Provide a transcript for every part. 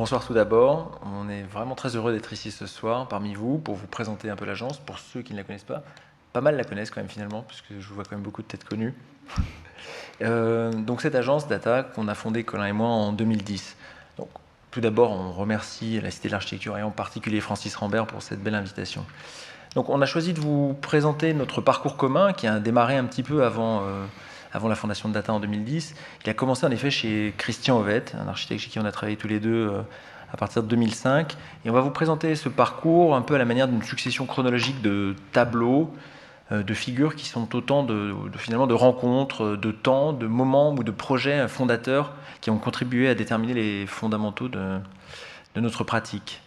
Bonsoir tout d'abord, on est vraiment très heureux d'être ici ce soir parmi vous pour vous présenter un peu l'agence. Pour ceux qui ne la connaissent pas mal la connaissent quand même finalement, puisque je vois quand même beaucoup de têtes connues. Donc cette agence Data qu'on a fondée Colin et moi en 2010. Donc, tout d'abord, on remercie la Cité de l'Architecture et en particulier Francis Rambert pour cette belle invitation. Donc on a choisi de vous présenter notre parcours commun qui a démarré un petit peu avant la fondation de Data en 2010. Il a commencé en effet chez Christian Ovette, un architecte chez qui on a travaillé tous les deux à partir de 2005. Et on va vous présenter ce parcours un peu à la manière d'une succession chronologique de tableaux, de figures qui sont autant finalement de rencontres, de temps, de moments ou de projets fondateurs qui ont contribué à déterminer les fondamentaux de notre pratique.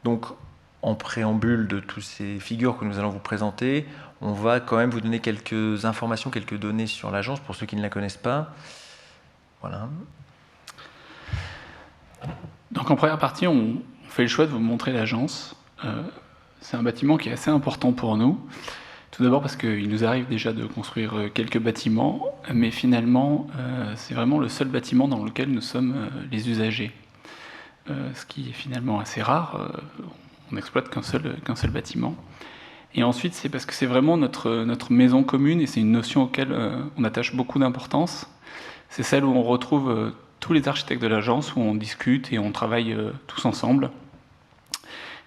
Donc, en préambule de toutes ces figures que nous allons vous présenter, on va quand même vous donner quelques informations, quelques données sur l'agence pour ceux qui ne la connaissent pas. Voilà. Donc en première partie, on fait le choix de vous montrer l'agence. C'est un bâtiment qui est assez important pour nous. Tout d'abord parce qu'il nous arrive déjà de construire quelques bâtiments, mais finalement, c'est vraiment le seul bâtiment dans lequel nous sommes les usagers. Ce qui est finalement assez rare. On n'exploite qu'un seul bâtiment. Et ensuite, c'est parce que c'est vraiment notre maison commune, et c'est une notion auquel on attache beaucoup d'importance. C'est celle où on retrouve tous les architectes de l'agence, où on discute et on travaille tous ensemble.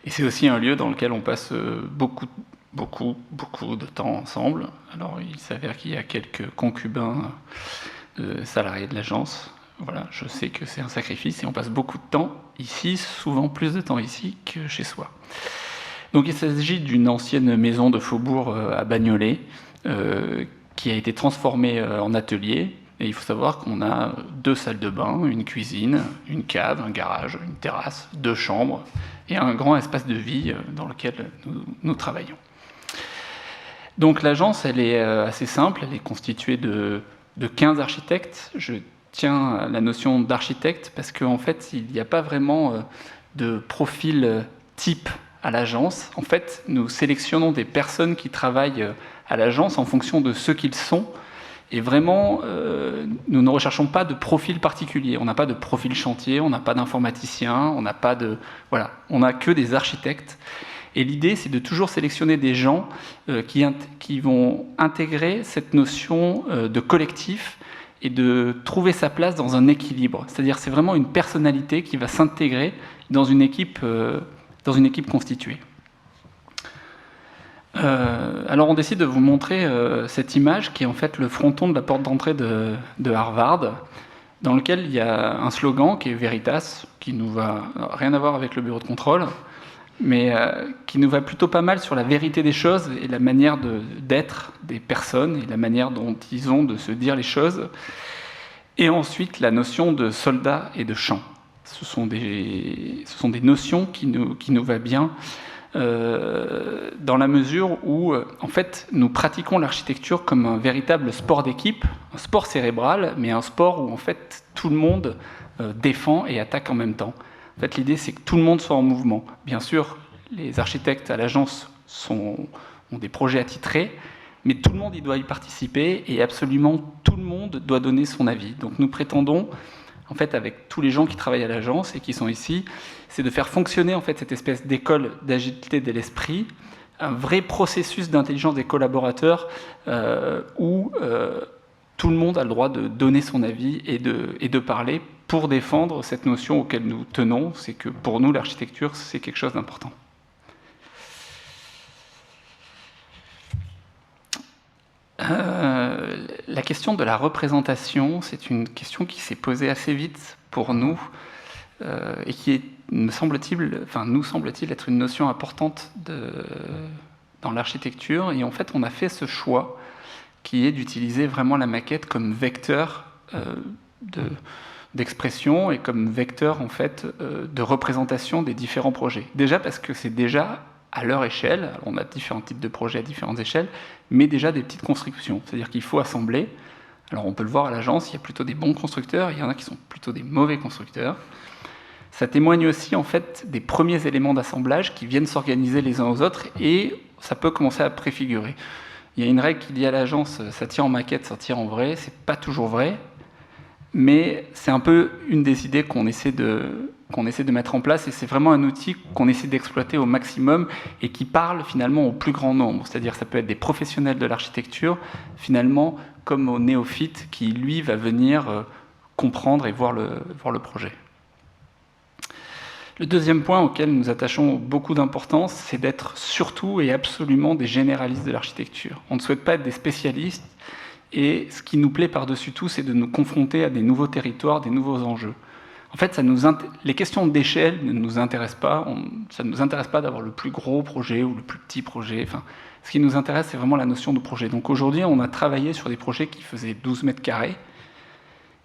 Et c'est aussi un lieu dans lequel on passe beaucoup de temps ensemble. Alors, il s'avère qu'il y a quelques concubins salariés de l'agence. Voilà, je sais que c'est un sacrifice et on passe beaucoup de temps ici, souvent plus de temps ici que chez soi. Donc il s'agit d'une ancienne maison de faubourg à Bagnolet qui a été transformée en atelier. Et il faut savoir qu'on a 2 salles de bain, une cuisine, une cave, un garage, une terrasse, 2 chambres et un grand espace de vie dans lequel nous travaillons. Donc l'agence, elle est assez simple, elle est constituée de 15 architectes. Je tiens à la notion d'architecte parce qu'en fait, il n'y a pas vraiment de profil type à l'agence. En fait, nous sélectionnons des personnes qui travaillent à l'agence en fonction de ce qu'ils sont. Et vraiment, nous ne recherchons pas de profil particulier. On n'a pas de profil chantier, on n'a pas d'informaticien, on n'a pas de... Voilà, on n'a que des architectes. Et l'idée, c'est de toujours sélectionner des gens qui vont intégrer cette notion de collectif et de trouver sa place dans un équilibre. C'est-à-dire, c'est vraiment une personnalité qui va s'intégrer dans une équipe constituée. Alors, on décide de vous montrer cette image qui est en fait le fronton de la porte d'entrée de Harvard, dans lequel il y a un slogan qui est Veritas, qui nous va rien à voir avec le bureau de contrôle, mais qui nous va plutôt pas mal sur la vérité des choses et la manière d'être des personnes et la manière dont ils ont de se dire les choses. Et ensuite, la notion de soldat et de champ. Ce sont des notions qui nous va bien dans la mesure où, en fait, nous pratiquons l'architecture comme un véritable sport d'équipe, un sport cérébral, mais un sport où, en fait, tout le monde défend et attaque en même temps. En fait, l'idée, c'est que tout le monde soit en mouvement. Bien sûr, les architectes à l'agence ont des projets attitrés, mais tout le monde doit y participer et absolument tout le monde doit donner son avis. Donc nous prétendons, en fait, avec tous les gens qui travaillent à l'agence et qui sont ici, c'est de faire fonctionner en fait cette espèce d'école d'agilité de l'esprit, un vrai processus d'intelligence des collaborateurs où tout le monde a le droit de donner son avis et de parler pour défendre cette notion auquel nous tenons, c'est que pour nous, l'architecture, c'est quelque chose d'important. La question de la représentation, c'est une question qui s'est posée assez vite pour nous et qui est, nous semble-t-il être une notion importante dans l'architecture. Et en fait, on a fait ce choix qui est d'utiliser vraiment la maquette comme vecteur d'expression et comme vecteur en fait de représentation des différents projets. Déjà parce que c'est déjà à leur échelle, alors on a différents types de projets à différentes échelles, mais déjà des petites constructions. C'est-à-dire qu'il faut assembler. Alors on peut le voir à l'agence, il y a plutôt des bons constructeurs, il y en a qui sont plutôt des mauvais constructeurs. Ça témoigne aussi en fait des premiers éléments d'assemblage qui viennent s'organiser les uns aux autres et ça peut commencer à préfigurer. Il y a une règle qui dit à l'agence, ça tire en maquette, ça tire en vrai, c'est pas toujours vrai. mais c'est un peu une des idées qu'on essaie de mettre en place, et c'est vraiment un outil qu'on essaie d'exploiter au maximum et qui parle finalement au plus grand nombre. C'est-à-dire ça peut être des professionnels de l'architecture, finalement, comme au néophyte qui, lui, va venir comprendre et voir le projet. Le deuxième point auquel nous attachons beaucoup d'importance, c'est d'être surtout et absolument des généralistes de l'architecture. On ne souhaite pas être des spécialistes, et ce qui nous plaît par-dessus tout, c'est de nous confronter à des nouveaux territoires, des nouveaux enjeux. En fait, les questions d'échelle ne nous intéressent pas. Ça ne nous intéresse pas d'avoir le plus gros projet ou le plus petit projet. Enfin, ce qui nous intéresse, c'est vraiment la notion de projet. Donc aujourd'hui, on a travaillé sur des projets qui faisaient 12 mètres carrés.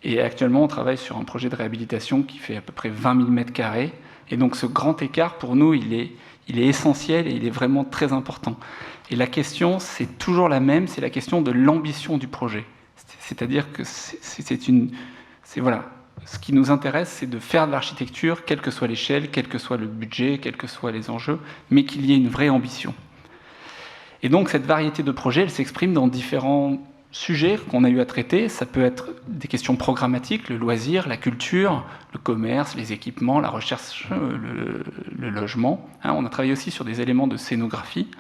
Et actuellement, on travaille sur un projet de réhabilitation qui fait à peu près 20 000 mètres carrés. Et donc ce grand écart, pour nous, il est essentiel et il est vraiment très important. Et la question, c'est toujours la même, c'est la question de l'ambition du projet. C'est-à-dire que voilà, ce qui nous intéresse, c'est de faire de l'architecture, quelle que soit l'échelle, quel que soit le budget, quels que soient les enjeux, mais qu'il y ait une vraie ambition. Et donc cette variété de projets, elle s'exprime dans différents sujets qu'on a eu à traiter. Ça peut être des questions programmatiques, le loisir, la culture, le commerce, les équipements, la recherche, le logement. On a travaillé aussi sur des éléments de scénographie.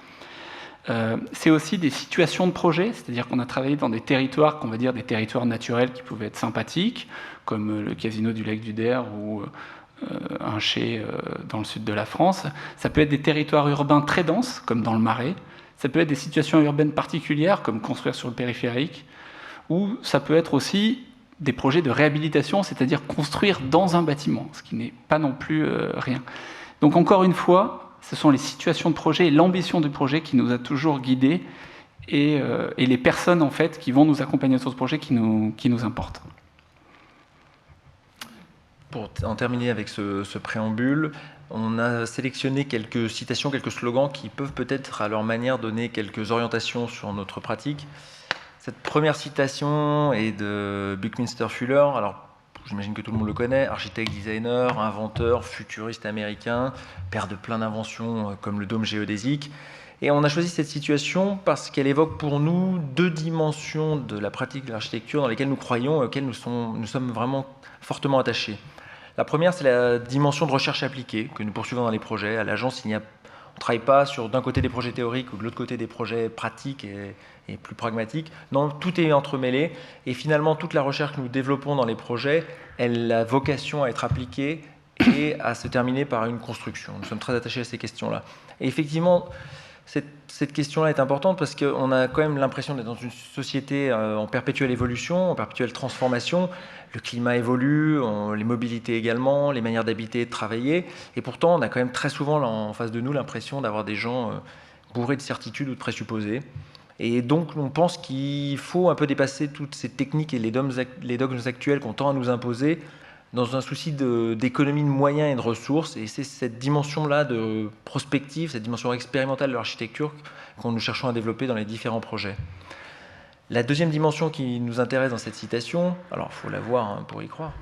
C'est aussi des situations de projet, c'est-à-dire qu'on a travaillé dans des territoires, qu'on va dire des territoires naturels qui pouvaient être sympathiques, comme le casino du lac du Der ou un chai dans le sud de la France. Ça peut être des territoires urbains très denses, comme dans le Marais. Ça peut être des situations urbaines particulières, comme construire sur le périphérique. Ou ça peut être aussi des projets de réhabilitation, c'est-à-dire construire dans un bâtiment, ce qui n'est pas non plus rien. Donc encore une fois, ce sont les situations de projet et l'ambition du projet qui nous a toujours guidés et les personnes en fait qui vont nous accompagner sur ce projet qui nous importent. Pour en terminer avec ce préambule, on a sélectionné quelques citations, quelques slogans qui peuvent peut-être à leur manière donner quelques orientations sur notre pratique. Cette première citation est de Buckminster Fuller. Alors, j'imagine que tout le monde le connaît, architecte, designer, inventeur, futuriste américain, père de plein d'inventions comme le dôme géodésique. Et on a choisi cette situation parce qu'elle évoque pour nous deux dimensions de la pratique de l'architecture dans lesquelles nous croyons et auxquelles nous sommes vraiment fortement attachés. La première, c'est la dimension de recherche appliquée que nous poursuivons dans les projets. À l'agence, on ne travaille pas sur d'un côté des projets théoriques ou de l'autre côté des projets pratiques et plus pragmatiques. Non, tout est entremêlé. Et finalement, toute la recherche que nous développons dans les projets, elle a vocation à être appliquée et à se terminer par une construction. Nous sommes très attachés à ces questions-là. Et effectivement, cette question-là est importante parce qu'on a quand même l'impression d'être dans une société en perpétuelle évolution, en perpétuelle transformation. Le climat évolue, les mobilités également, les manières d'habiter et de travailler. Et pourtant, on a quand même très souvent en face de nous l'impression d'avoir des gens bourrés de certitudes ou de présupposés. Et donc, on pense qu'il faut un peu dépasser toutes ces techniques et les dogmes actuels qu'on tend à nous imposer dans un souci d'économie de moyens et de ressources. Et c'est cette dimension-là de prospective, cette dimension expérimentale de l'architecture qu'on nous cherchons à développer dans les différents projets. La deuxième dimension qui nous intéresse dans cette citation, alors il faut la voir pour y croire,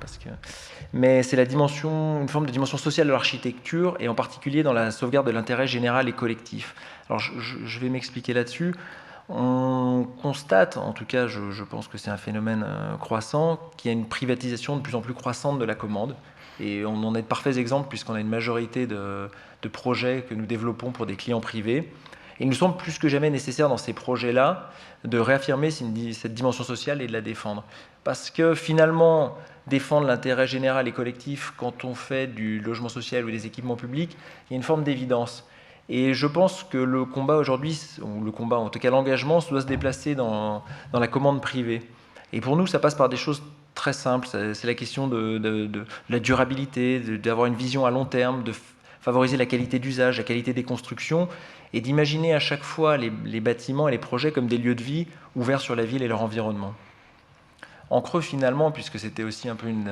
mais c'est une forme de dimension sociale de l'architecture, et en particulier dans la sauvegarde de l'intérêt général et collectif. Alors je vais m'expliquer là-dessus. On constate, en tout cas je pense que c'est un phénomène croissant, qu'il y a une privatisation de plus en plus croissante de la commande, et on en est de parfaits exemples puisqu'on a une majorité de projets que nous développons pour des clients privés. Et il nous semble plus que jamais nécessaire dans ces projets-là de réaffirmer cette dimension sociale et de la défendre. Parce que finalement, défendre l'intérêt général et collectif quand on fait du logement social ou des équipements publics, il y a une forme d'évidence. Et je pense que le combat aujourd'hui, ou le combat, en tout cas l'engagement, doit se déplacer dans la commande privée. Et pour nous, ça passe par des choses très simples. C'est la question de la durabilité, d'avoir une vision à long terme, de favoriser la qualité d'usage, la qualité des constructions, et d'imaginer à chaque fois les bâtiments et les projets comme des lieux de vie ouverts sur la ville et leur environnement. En creux, finalement, puisque c'était aussi un peu une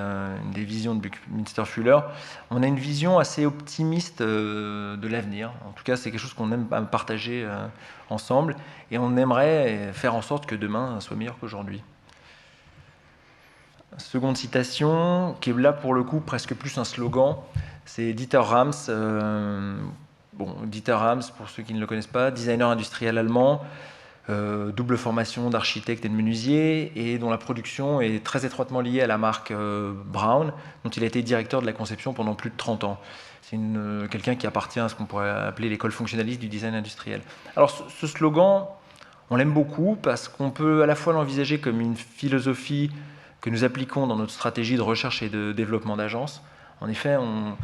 des visions de Buckminster Fuller, on a une vision assez optimiste de l'avenir. En tout cas, c'est quelque chose qu'on aime partager ensemble, et on aimerait faire en sorte que demain soit meilleur qu'aujourd'hui. Seconde citation, qui est là pour le coup presque plus un slogan, c'est Dieter Rams. Dieter Rams, pour ceux qui ne le connaissent pas, designer industriel allemand, double formation d'architecte et de menuisier, et dont la production est très étroitement liée à la marque Brown, dont il a été directeur de la conception pendant plus de 30 ans. C'est quelqu'un qui appartient à ce qu'on pourrait appeler l'école fonctionnaliste du design industriel. Alors ce slogan, on l'aime beaucoup parce qu'on peut à la fois l'envisager comme une philosophie que nous appliquons dans notre stratégie de recherche et de développement d'agence. En effet, on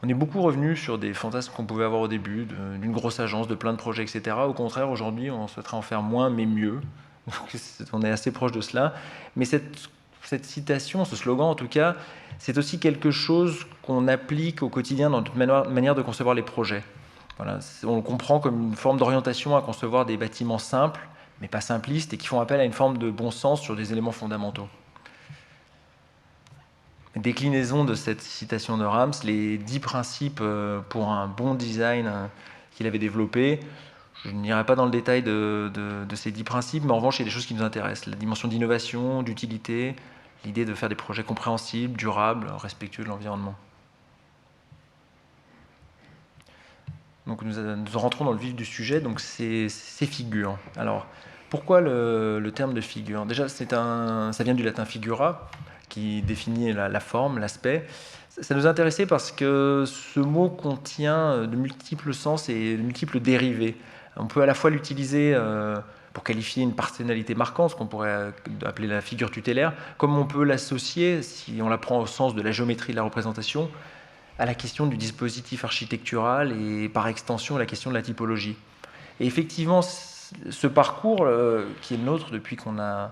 est beaucoup revenu sur des fantasmes qu'on pouvait avoir au début, d'une grosse agence, de plein de projets, etc. Au contraire, aujourd'hui, on souhaiterait en faire moins, mais mieux. Donc, on est assez proche de cela. Mais cette citation, ce slogan en tout cas, c'est aussi quelque chose qu'on applique au quotidien dans notre manière de concevoir les projets. Voilà, on le comprend comme une forme d'orientation à concevoir des bâtiments simples, mais pas simplistes, et qui font appel à une forme de bon sens sur des éléments fondamentaux. Déclinaison de cette citation de Rams, les 10 principes pour un bon design qu'il avait développé. Je n'irai pas dans le détail de ces 10 principes, mais en revanche, il y a des choses qui nous intéressent. La dimension d'innovation, d'utilité, l'idée de faire des projets compréhensibles, durables, respectueux de l'environnement. Donc nous rentrons dans le vif du sujet, donc ces figures. Alors, pourquoi le terme de figure? Déjà, ça vient du latin figura, qui définit la forme, l'aspect. Ça nous intéressait parce que ce mot contient de multiples sens et de multiples dérivés. On peut à la fois l'utiliser pour qualifier une personnalité marquante, ce qu'on pourrait appeler la figure tutélaire, comme on peut l'associer, si on la prend au sens de la géométrie de la représentation, à la question du dispositif architectural et par extension à la question de la typologie. Et effectivement, ce parcours qui est le nôtre depuis qu'on a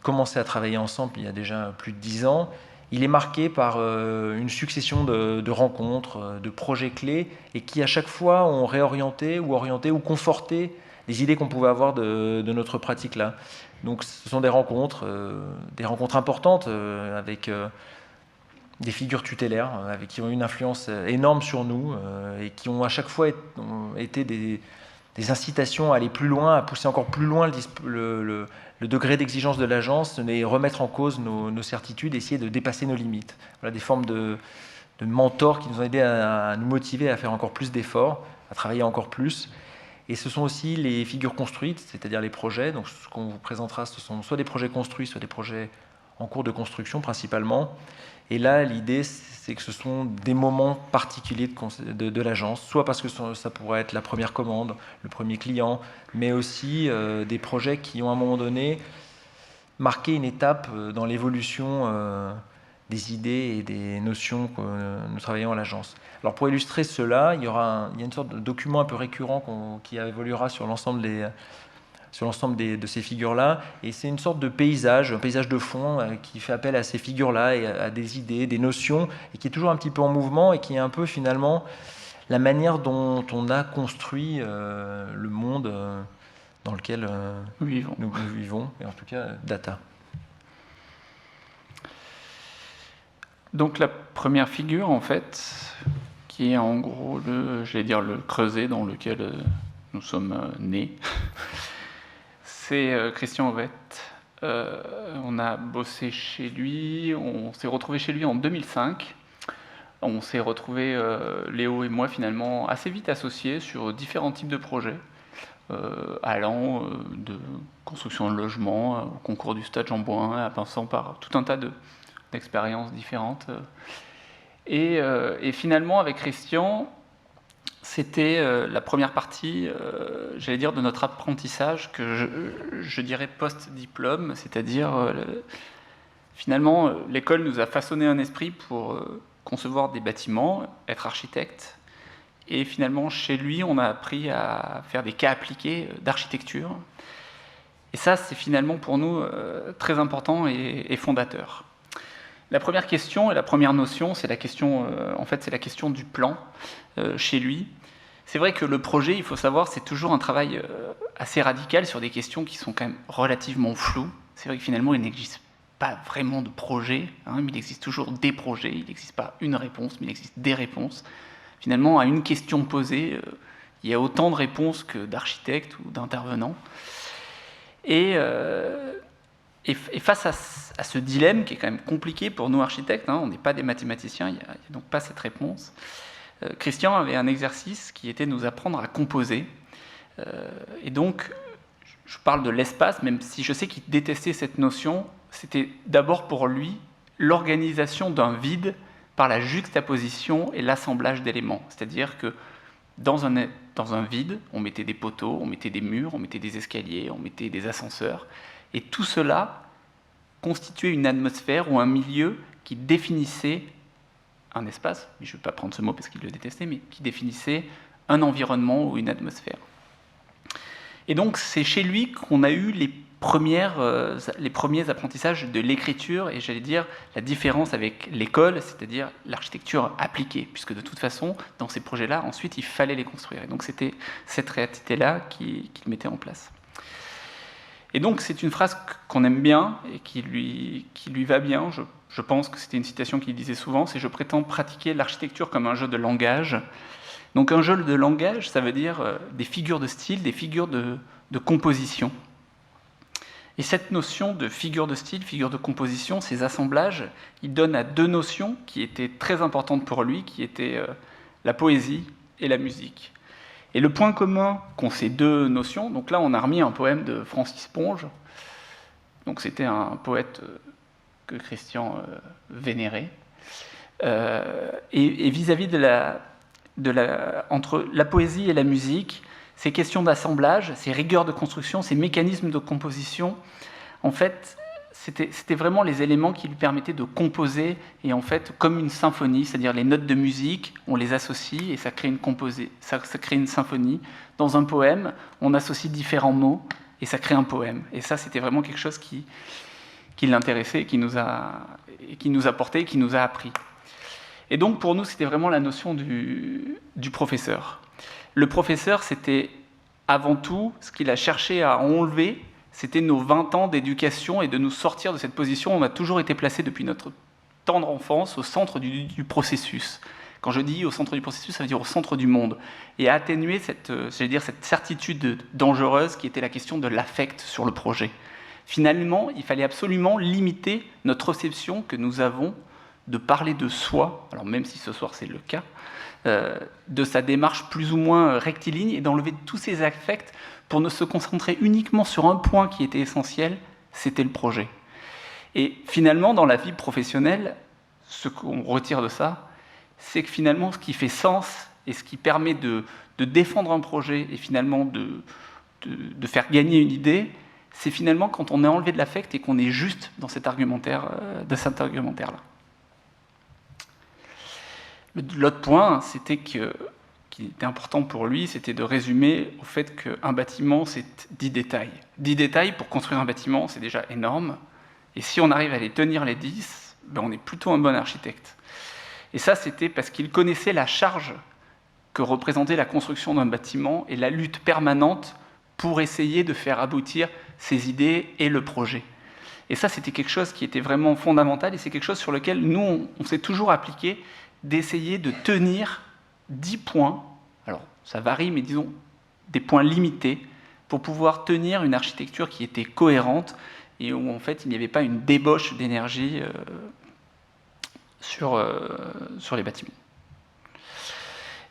commencé à travailler ensemble il y a déjà plus de 10 ans, il est marqué par une succession de rencontres, de projets clés, et qui à chaque fois ont réorienté ou conforté les idées qu'on pouvait avoir de notre pratique-là. Donc ce sont des rencontres importantes avec des figures tutélaires, qui ont eu une influence énorme sur nous et qui ont à chaque fois été des incitations à aller plus loin, à pousser encore plus loin le degré d'exigence de l'agence, et remettre en cause nos certitudes, essayer de dépasser nos limites. Voilà des formes de mentors qui nous ont aidés à nous motiver à faire encore plus d'efforts, à travailler encore plus. Et ce sont aussi les figures construites, c'est-à-dire les projets. Donc ce qu'on vous présentera, ce sont soit des projets construits, soit des projets en cours de construction principalement. Et là, l'idée, c'est que ce sont des moments particuliers de l'agence, soit parce que ça pourrait être la première commande, le premier client, mais aussi des projets qui ont à un moment donné marqué une étape dans l'évolution des idées et des notions que nous travaillons à l'agence. Alors pour illustrer cela, il y a une sorte de document un peu récurrent qui évoluera sur l'ensemble de ces figures-là, et c'est une sorte de paysage, un paysage de fond qui fait appel à ces figures-là et à des idées, des notions, et qui est toujours un petit peu en mouvement, et qui est un peu finalement la manière dont on a construit le monde dans lequel nous vivons, et en tout cas Data. Donc la première figure, en fait, qui est en gros le creuset dans lequel nous sommes nés, c'est Christian Ovett. On a bossé chez lui, on s'est retrouvé chez lui en 2005. On s'est retrouvé, Léo et moi, finalement, assez vite associés sur différents types de projets, allant de construction de logements au concours du Stade Jean Bouin, en passant par tout un tas d'expériences différentes. Et finalement, avec Christian, c'était la première partie, j'allais dire, de notre apprentissage que je dirais post-diplôme, c'est-à-dire finalement l'école nous a façonné un esprit pour concevoir des bâtiments, être architecte, et finalement chez lui on a appris à faire des cas appliqués d'architecture, et ça c'est finalement pour nous très important et fondateur. La première question et la première notion, c'est la question, c'est la question du plan chez lui. C'est vrai que le projet, il faut savoir, c'est toujours un travail assez radical sur des questions qui sont quand même relativement floues. C'est vrai que finalement, il n'existe pas vraiment de projet, mais il existe toujours des projets. Il n'existe pas une réponse, mais il existe des réponses. Finalement, à une question posée, il y a autant de réponses que d'architectes ou d'intervenants. Et face à ce dilemme qui est quand même compliqué pour nous architectes, on n'est pas des mathématiciens, il n'y a donc pas cette réponse, Christian avait un exercice qui était de nous apprendre à composer. Et donc, je parle de l'espace, même si je sais qu'il détestait cette notion, c'était d'abord pour lui l'organisation d'un vide par la juxtaposition et l'assemblage d'éléments. C'est-à-dire que dans un vide, on mettait des poteaux, on mettait des murs, on mettait des escaliers, on mettait des ascenseurs, et tout cela constituait une atmosphère ou un milieu qui définissait un espace, mais je ne vais pas prendre ce mot parce qu'il le détestait, mais qui définissait un environnement ou une atmosphère. Et donc c'est chez lui qu'on a eu les premiers apprentissages de l'écriture, et j'allais dire la différence avec l'école, c'est-à-dire l'architecture appliquée, puisque de toute façon, dans ces projets-là, ensuite, il fallait les construire. Et donc c'était cette réalité-là qu'il mettait en place. Et donc c'est une phrase qu'on aime bien et qui lui va bien. Je pense que c'était une citation qu'il disait souvent, c'est « Je prétends pratiquer l'architecture comme un jeu de langage ». Donc un jeu de langage, ça veut dire des figures de style, des figures de composition. Et cette notion de figure de style, figure de composition, ces assemblages, il donne à deux notions qui étaient très importantes pour lui, qui étaient la poésie et la musique. Et le point commun qu'ont ces deux notions, donc là on a remis un poème de Francis Ponge, donc c'était un poète que Christian vénérait, et vis-à-vis entre la poésie et la musique, ces questions d'assemblage, ces rigueurs de construction, ces mécanismes de composition, en fait, c'était vraiment les éléments qui lui permettaient de composer, et en fait, comme une symphonie, c'est-à-dire les notes de musique, on les associe, et ça crée une symphonie. Dans un poème, on associe différents mots, et ça crée un poème. Et ça, c'était vraiment quelque chose qui l'intéressait, qui nous a porté, qui nous a appris. Et donc, pour nous, c'était vraiment la notion du professeur. Le professeur, c'était avant tout, ce qu'il a cherché à enlever, c'était nos 20 ans d'éducation et de nous sortir de cette position. On a toujours été placé depuis notre tendre enfance au centre du processus. Quand je dis au centre du processus, ça veut dire au centre du monde. Et à atténuer cette certitude dangereuse qui était la question de l'affect sur le projet. Finalement, il fallait absolument limiter notre réception que nous avons de parler de soi, alors même si ce soir c'est le cas, de sa démarche plus ou moins rectiligne et d'enlever tous ces affects pour ne se concentrer uniquement sur un point qui était essentiel, c'était le projet. Et finalement, dans la vie professionnelle, ce qu'on retire de ça, c'est que finalement, ce qui fait sens et ce qui permet de défendre un projet et finalement de faire gagner une idée, c'est finalement quand on est enlevé de l'affect et qu'on est juste dans cet argumentaire-là. L'autre point, qui était important pour lui, c'était de résumer au fait qu'un bâtiment, c'est 10 détails. 10 détails, pour construire un bâtiment, c'est déjà énorme. Et si on arrive à les tenir les 10, ben on est plutôt un bon architecte. Et ça, c'était parce qu'il connaissait la charge que représentait la construction d'un bâtiment et la lutte permanente pour essayer de faire aboutir ses idées et le projet. Et ça, c'était quelque chose qui était vraiment fondamental, et c'est quelque chose sur lequel nous, on s'est toujours appliqué, d'essayer de tenir 10 points, alors ça varie, mais disons des points limités, pour pouvoir tenir une architecture qui était cohérente et où en fait il n'y avait pas une débauche d'énergie sur les bâtiments.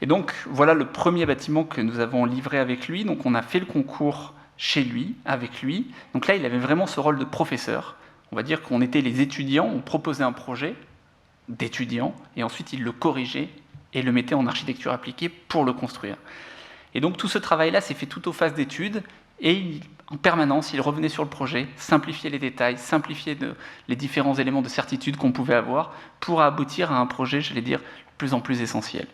Et donc voilà le premier bâtiment que nous avons livré avec lui. Donc on a fait le concours chez lui, avec lui. Donc là il avait vraiment ce rôle de professeur. On va dire qu'on était les étudiants, on proposait un projet d'étudiants, et ensuite il le corrigeait et le mettait en architecture appliquée pour le construire. Et donc tout ce travail-là s'est fait tout aux phases d'études, et en permanence, il revenait sur le projet, simplifiait les détails, simplifiait les différents éléments de certitude qu'on pouvait avoir pour aboutir à un projet, j'allais dire, de plus en plus essentiel.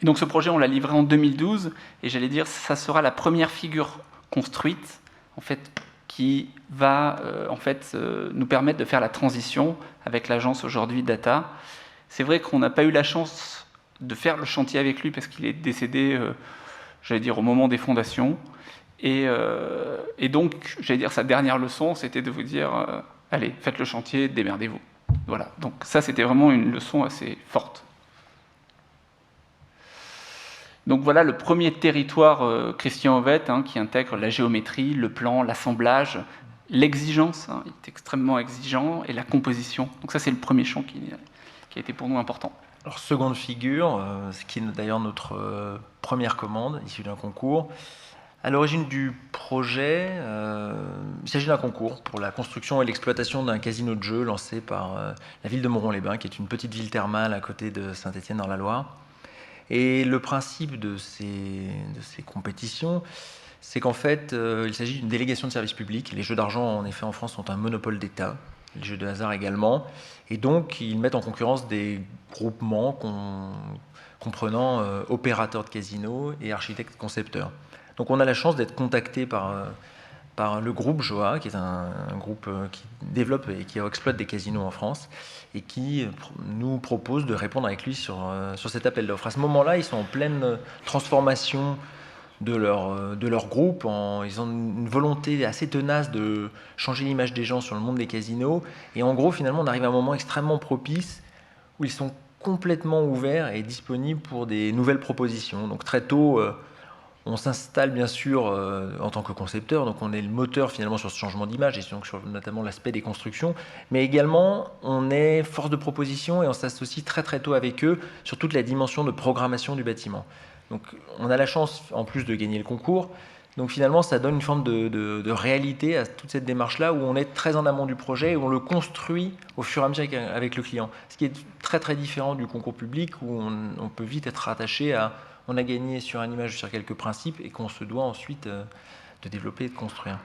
Et donc ce projet, on l'a livré en 2012, et j'allais dire, ça sera la première figure construite, en fait, qui va nous permettre de faire la transition avec l'agence aujourd'hui Data. C'est vrai qu'on n'a pas eu la chance de faire le chantier avec lui parce qu'il est décédé, j'allais dire, au moment des fondations. Et donc, j'allais dire, sa dernière leçon, c'était de vous dire allez, faites le chantier, démerdez-vous. Voilà. Donc ça, c'était vraiment une leçon assez forte. Donc voilà le premier territoire Christian Ovett, qui intègre la géométrie, le plan, l'assemblage, l'exigence, il est extrêmement exigeant, et la composition. Donc ça, c'est le premier champ qui a été pour nous important. Alors, seconde figure, ce qui est d'ailleurs notre première commande, issue d'un concours, À l'origine du projet, il s'agit d'un concours pour la construction et l'exploitation d'un casino de jeux lancé par la ville de Moron-les-Bains, qui est une petite ville thermale à côté de Saint-Étienne dans la Loire. Et le principe de ces compétitions, c'est qu'en fait, il s'agit d'une délégation de service public. Les jeux d'argent, en effet, en France, sont un monopole d'État, les jeux de hasard également. Et donc, ils mettent en concurrence des groupements comprenant opérateurs de casinos et architectes concepteurs. Donc on a la chance d'être contacté par le groupe JOA, qui est un groupe qui développe et qui exploite des casinos en France, et qui nous propose de répondre avec lui sur cet appel d'offres. À ce moment-là, ils sont en pleine transformation de leur groupe. Ils ont une volonté assez tenace de changer l'image des gens sur le monde des casinos. Et en gros, finalement, on arrive à un moment extrêmement propice où ils sont complètement ouverts et disponibles pour des nouvelles propositions. Donc très tôt, on s'installe bien sûr en tant que concepteur, donc on est le moteur finalement sur ce changement d'image et donc sur notamment l'aspect des constructions, mais également on est force de proposition et on s'associe très très tôt avec eux sur toute la dimension de programmation du bâtiment. Donc on a la chance en plus de gagner le concours, donc finalement ça donne une forme de réalité à toute cette démarche-là où on est très en amont du projet et où on le construit au fur et à mesure avec le client. Ce qui est très très différent du concours public où on peut vite être rattaché à on a gagné sur une image, sur quelques principes et qu'on se doit ensuite de développer et de construire.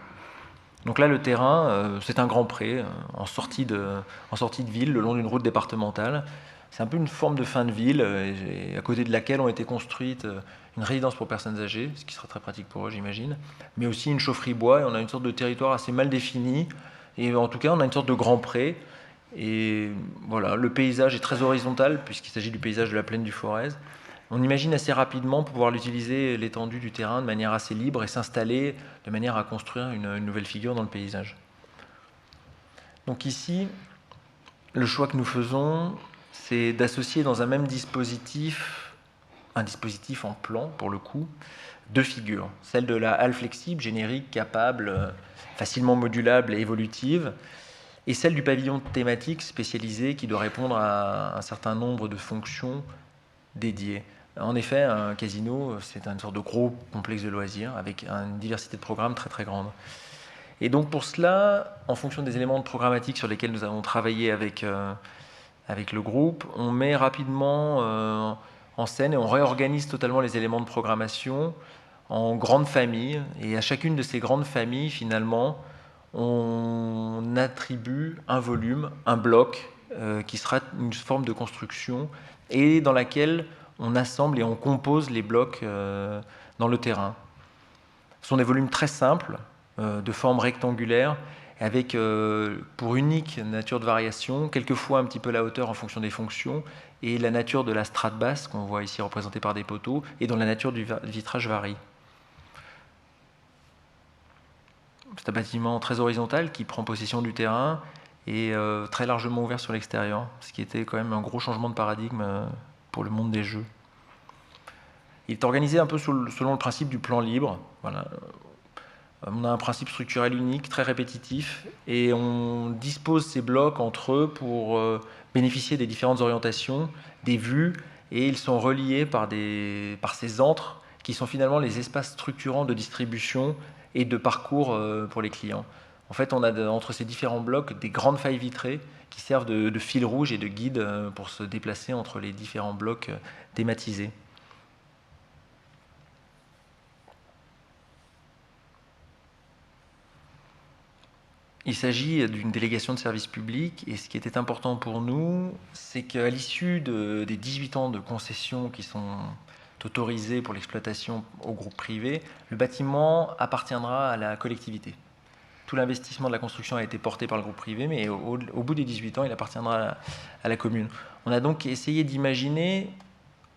Donc là, le terrain, c'est un grand pré en sortie de ville, le long d'une route départementale. C'est un peu une forme de fin de ville, à côté de laquelle ont été construites une résidence pour personnes âgées, ce qui sera très pratique pour eux, j'imagine, mais aussi une chaufferie bois, et on a une sorte de territoire assez mal défini, et en tout cas, on a une sorte de grand pré, et voilà, le paysage est très horizontal, puisqu'il s'agit du paysage de la plaine du Forez. On imagine assez rapidement pouvoir l'utiliser, l'étendue du terrain, de manière assez libre et s'installer de manière à construire une nouvelle figure dans le paysage. Donc ici, le choix que nous faisons, c'est d'associer dans un même dispositif, un dispositif en plan pour le coup, deux figures. Celle de la halle flexible, générique, capable, facilement modulable et évolutive, et celle du pavillon thématique spécialisé qui doit répondre à un certain nombre de fonctions dédiées. En effet, un casino, c'est une sorte de gros complexe de loisirs avec une diversité de programmes très très grande. Et donc pour cela, en fonction des éléments de programmatique sur lesquels nous avons travaillé avec le groupe, on met rapidement en scène et on réorganise totalement les éléments de programmation en grandes familles. Et à chacune de ces grandes familles, finalement, on attribue un volume, un bloc, qui sera une forme de construction et dans laquelle on assemble et on compose les blocs dans le terrain. Ce sont des volumes très simples, de forme rectangulaire, avec pour unique nature de variation, quelquefois un petit peu la hauteur en fonction des fonctions, et la nature de la strate basse, qu'on voit ici représentée par des poteaux, et dont la nature du vitrage varie. C'est un bâtiment très horizontal qui prend possession du terrain et très largement ouvert sur l'extérieur, ce qui était quand même un gros changement de paradigme pour le monde des jeux. Il est organisé un peu selon le principe du plan libre. Voilà. On a un principe structurel unique, très répétitif, et on dispose ces blocs entre eux pour bénéficier des différentes orientations, des vues, et ils sont reliés par ces antres qui sont finalement les espaces structurants de distribution et de parcours pour les clients. En fait, on a entre ces différents blocs des grandes failles vitrées qui servent de fil rouge et de guide pour se déplacer entre les différents blocs thématisés. Il s'agit d'une délégation de service public et ce qui était important pour nous, c'est qu'à l'issue des 18 ans de concessions qui sont autorisés pour l'exploitation au groupe privé, le bâtiment appartiendra à la collectivité. Tout l'investissement de la construction a été porté par le groupe privé, mais au bout des 18 ans, il appartiendra à la commune. On a donc essayé d'imaginer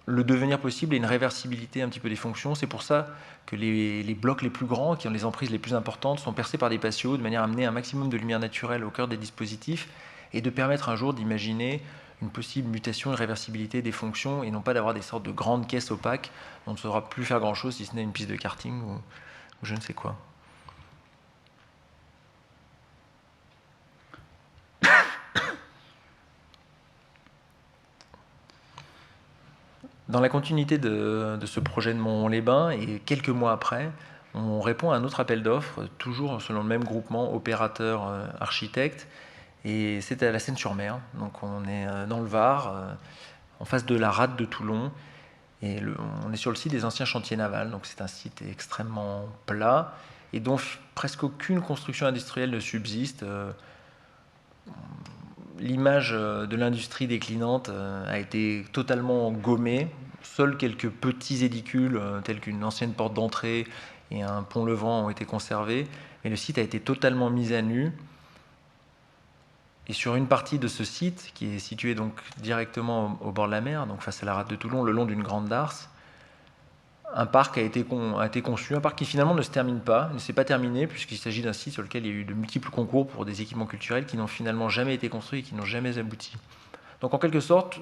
le devenir possible et une réversibilité un petit peu des fonctions. C'est pour ça que les blocs les plus grands, qui ont les emprises les plus importantes, sont percés par des patios de manière à amener un maximum de lumière naturelle au cœur des dispositifs et de permettre un jour d'imaginer une possible mutation, une réversibilité des fonctions et non pas d'avoir des sortes de grandes caisses opaques dont on ne saura plus faire grand-chose si ce n'est une piste de karting ou je ne sais quoi. Dans la continuité de ce projet de Montauban-les-Bains et quelques mois après, on répond à un autre appel d'offres, toujours selon le même groupement, opérateur, architecte, et c'est à la Seine-sur-Mer. Donc on est dans le Var, en face de la rade de Toulon, et on est sur le site des anciens chantiers navals. Donc c'est un site extrêmement plat, et dont presque aucune construction industrielle ne subsiste. L'image de l'industrie déclinante a été totalement gommée. Seuls quelques petits édicules, tels qu'une ancienne porte d'entrée et un pont levant, ont été conservés. Mais le site a été totalement mis à nu. Et sur une partie de ce site, qui est situé donc directement au bord de la mer, donc face à la rade de Toulon, le long d'une grande darse, un parc a été conçu, un parc qui finalement ne se termine pas, ne s'est pas terminé, puisqu'il s'agit d'un site sur lequel il y a eu de multiples concours pour des équipements culturels qui n'ont finalement jamais été construits et qui n'ont jamais abouti. Donc en quelque sorte,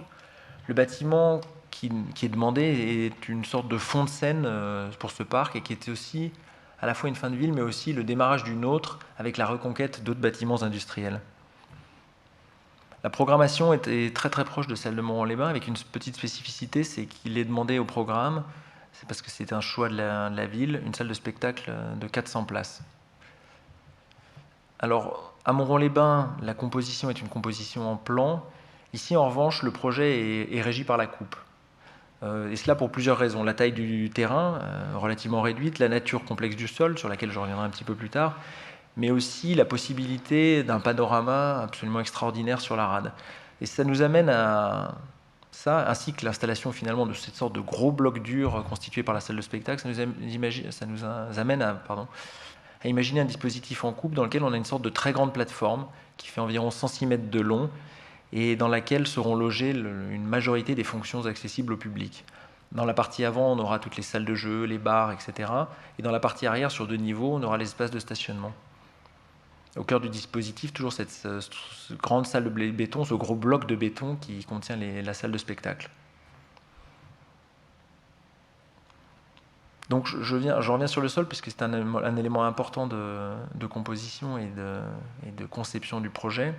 le bâtiment qui est demandé est une sorte de fond de scène pour ce parc, et qui était aussi à la fois une fin de ville, mais aussi le démarrage d'une autre avec la reconquête d'autres bâtiments industriels. La programmation était très très proche de celle de Montron-les-Bains, avec une petite spécificité, c'est qu'il est demandé au programme, c'est parce que c'était un choix de la ville, une salle de spectacle de 400 places. Alors, à Montron-les-Bains, la composition est une composition en plan. Ici, en revanche, le projet est régi par la coupe. Et cela pour plusieurs raisons. La taille du terrain, relativement réduite, la nature complexe du sol, sur laquelle je reviendrai un petit peu plus tard, mais aussi la possibilité d'un panorama absolument extraordinaire sur la rade. Et ça nous amène à ça, ainsi que l'installation finalement de cette sorte de gros bloc dur constitué par la salle de spectacle, ça nous amène à imaginer un dispositif en coupe dans lequel on a une sorte de très grande plateforme qui fait environ 106 mètres de long et dans laquelle seront logées une majorité des fonctions accessibles au public. Dans la partie avant, on aura toutes les salles de jeu, les bars, etc. Et dans la partie arrière, sur 2 niveaux, on aura l'espace de stationnement. Au cœur du dispositif, toujours cette grande salle de béton, ce gros bloc de béton qui contient la salle de spectacle. Donc je reviens sur le sol, puisque c'est un élément important de composition et de conception du projet.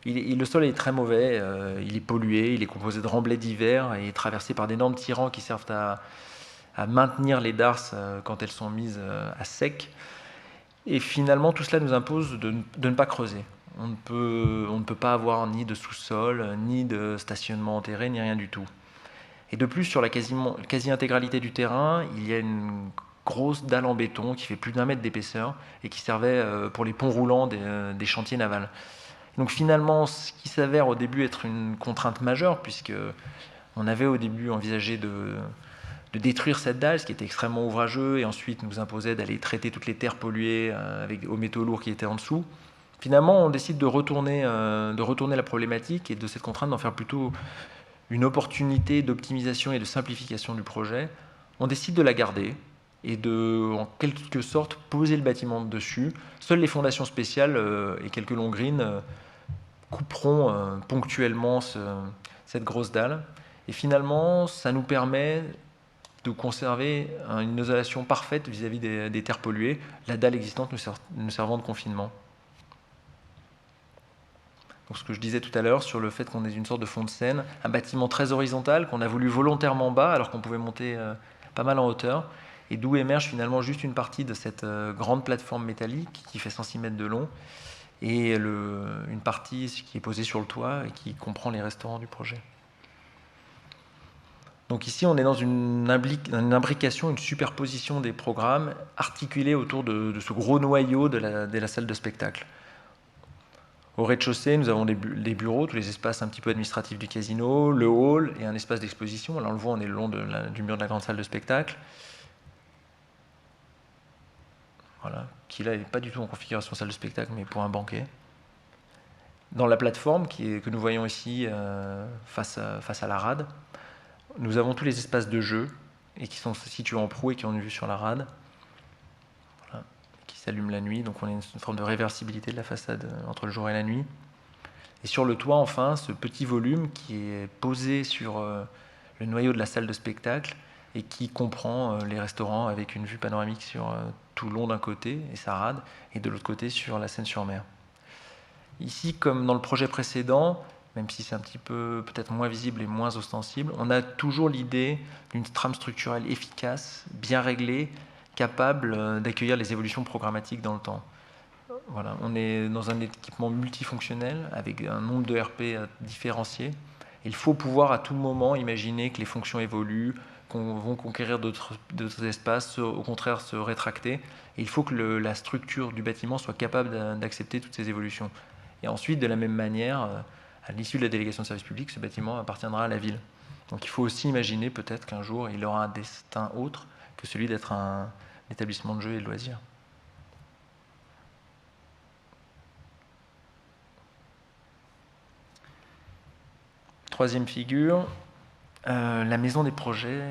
Le sol est très mauvais, il est pollué, il est composé de remblais divers et est traversé par d'énormes tirants qui servent à maintenir les darses quand elles sont mises à sec. Et finalement, tout cela nous impose de ne pas creuser. On ne peut pas avoir ni de sous-sol, ni de stationnement enterré, ni rien du tout. Et de plus, sur la quasi-intégralité du terrain, il y a une grosse dalle en béton qui fait plus d'1 mètre d'épaisseur et qui servait pour les ponts roulants des chantiers navals. Donc finalement, ce qui s'avère au début être une contrainte majeure, puisque on avait au début envisagé de détruire cette dalle, ce qui était extrêmement ouvrageux, et ensuite nous imposait d'aller traiter toutes les terres polluées aux métaux lourds qui étaient en dessous. Finalement, on décide de retourner la problématique et de cette contrainte d'en faire plutôt une opportunité d'optimisation et de simplification du projet. On décide de la garder et de, en quelque sorte, poser le bâtiment dessus. Seules les fondations spéciales et quelques longrines couperont ponctuellement cette grosse dalle. Et finalement, ça nous permet de conserver une isolation parfaite vis-à-vis des terres polluées, la dalle existante nous servant de confinement. Donc ce que je disais tout à l'heure sur le fait qu'on est une sorte de fond de scène, un bâtiment très horizontal qu'on a voulu volontairement bas alors qu'on pouvait monter pas mal en hauteur, et d'où émerge finalement juste une partie de cette grande plateforme métallique qui fait 106 mètres de long, et une partie qui est posée sur le toit et qui comprend les restaurants du projet. Donc ici, on est dans une imbrication, une superposition des programmes articulés autour de ce gros noyau de la salle de spectacle. Au rez-de-chaussée, nous avons des bureaux, tous les espaces un petit peu administratifs du casino, le hall et un espace d'exposition. Là, on le voit, on est le long du mur de la grande salle de spectacle. Voilà, qui là n'est pas du tout en configuration salle de spectacle, mais pour un banquet. Dans la plateforme que nous voyons ici face à la rade, nous avons tous les espaces de jeu et qui sont situés en proue et qui ont une vue sur la rade, voilà, qui s'allument la nuit. Donc on a une forme de réversibilité de la façade entre le jour et la nuit. Et sur le toit, enfin, ce petit volume qui est posé sur le noyau de la salle de spectacle et qui comprend les restaurants avec une vue panoramique sur tout le long d'un côté et sa rade, et de l'autre côté sur la Seine-sur-Mer. Ici, comme dans le projet précédent, même si c'est un petit peu peut-être moins visible et moins ostensible, on a toujours l'idée d'une trame structurelle efficace, bien réglée, capable d'accueillir les évolutions programmatiques dans le temps. Voilà, on est dans un équipement multifonctionnel avec un nombre de RP différencié. Il faut pouvoir à tout moment imaginer que les fonctions évoluent, qu'on vont conquérir d'autres espaces, au contraire se rétracter. Et il faut que la structure du bâtiment soit capable d'accepter toutes ces évolutions. Et ensuite, de la même manière, à l'issue de la délégation de service public, ce bâtiment appartiendra à la ville. Donc il faut aussi imaginer peut-être qu'un jour, il aura un destin autre que celui d'être un établissement de jeux et de loisirs. Troisième figure, la maison des projets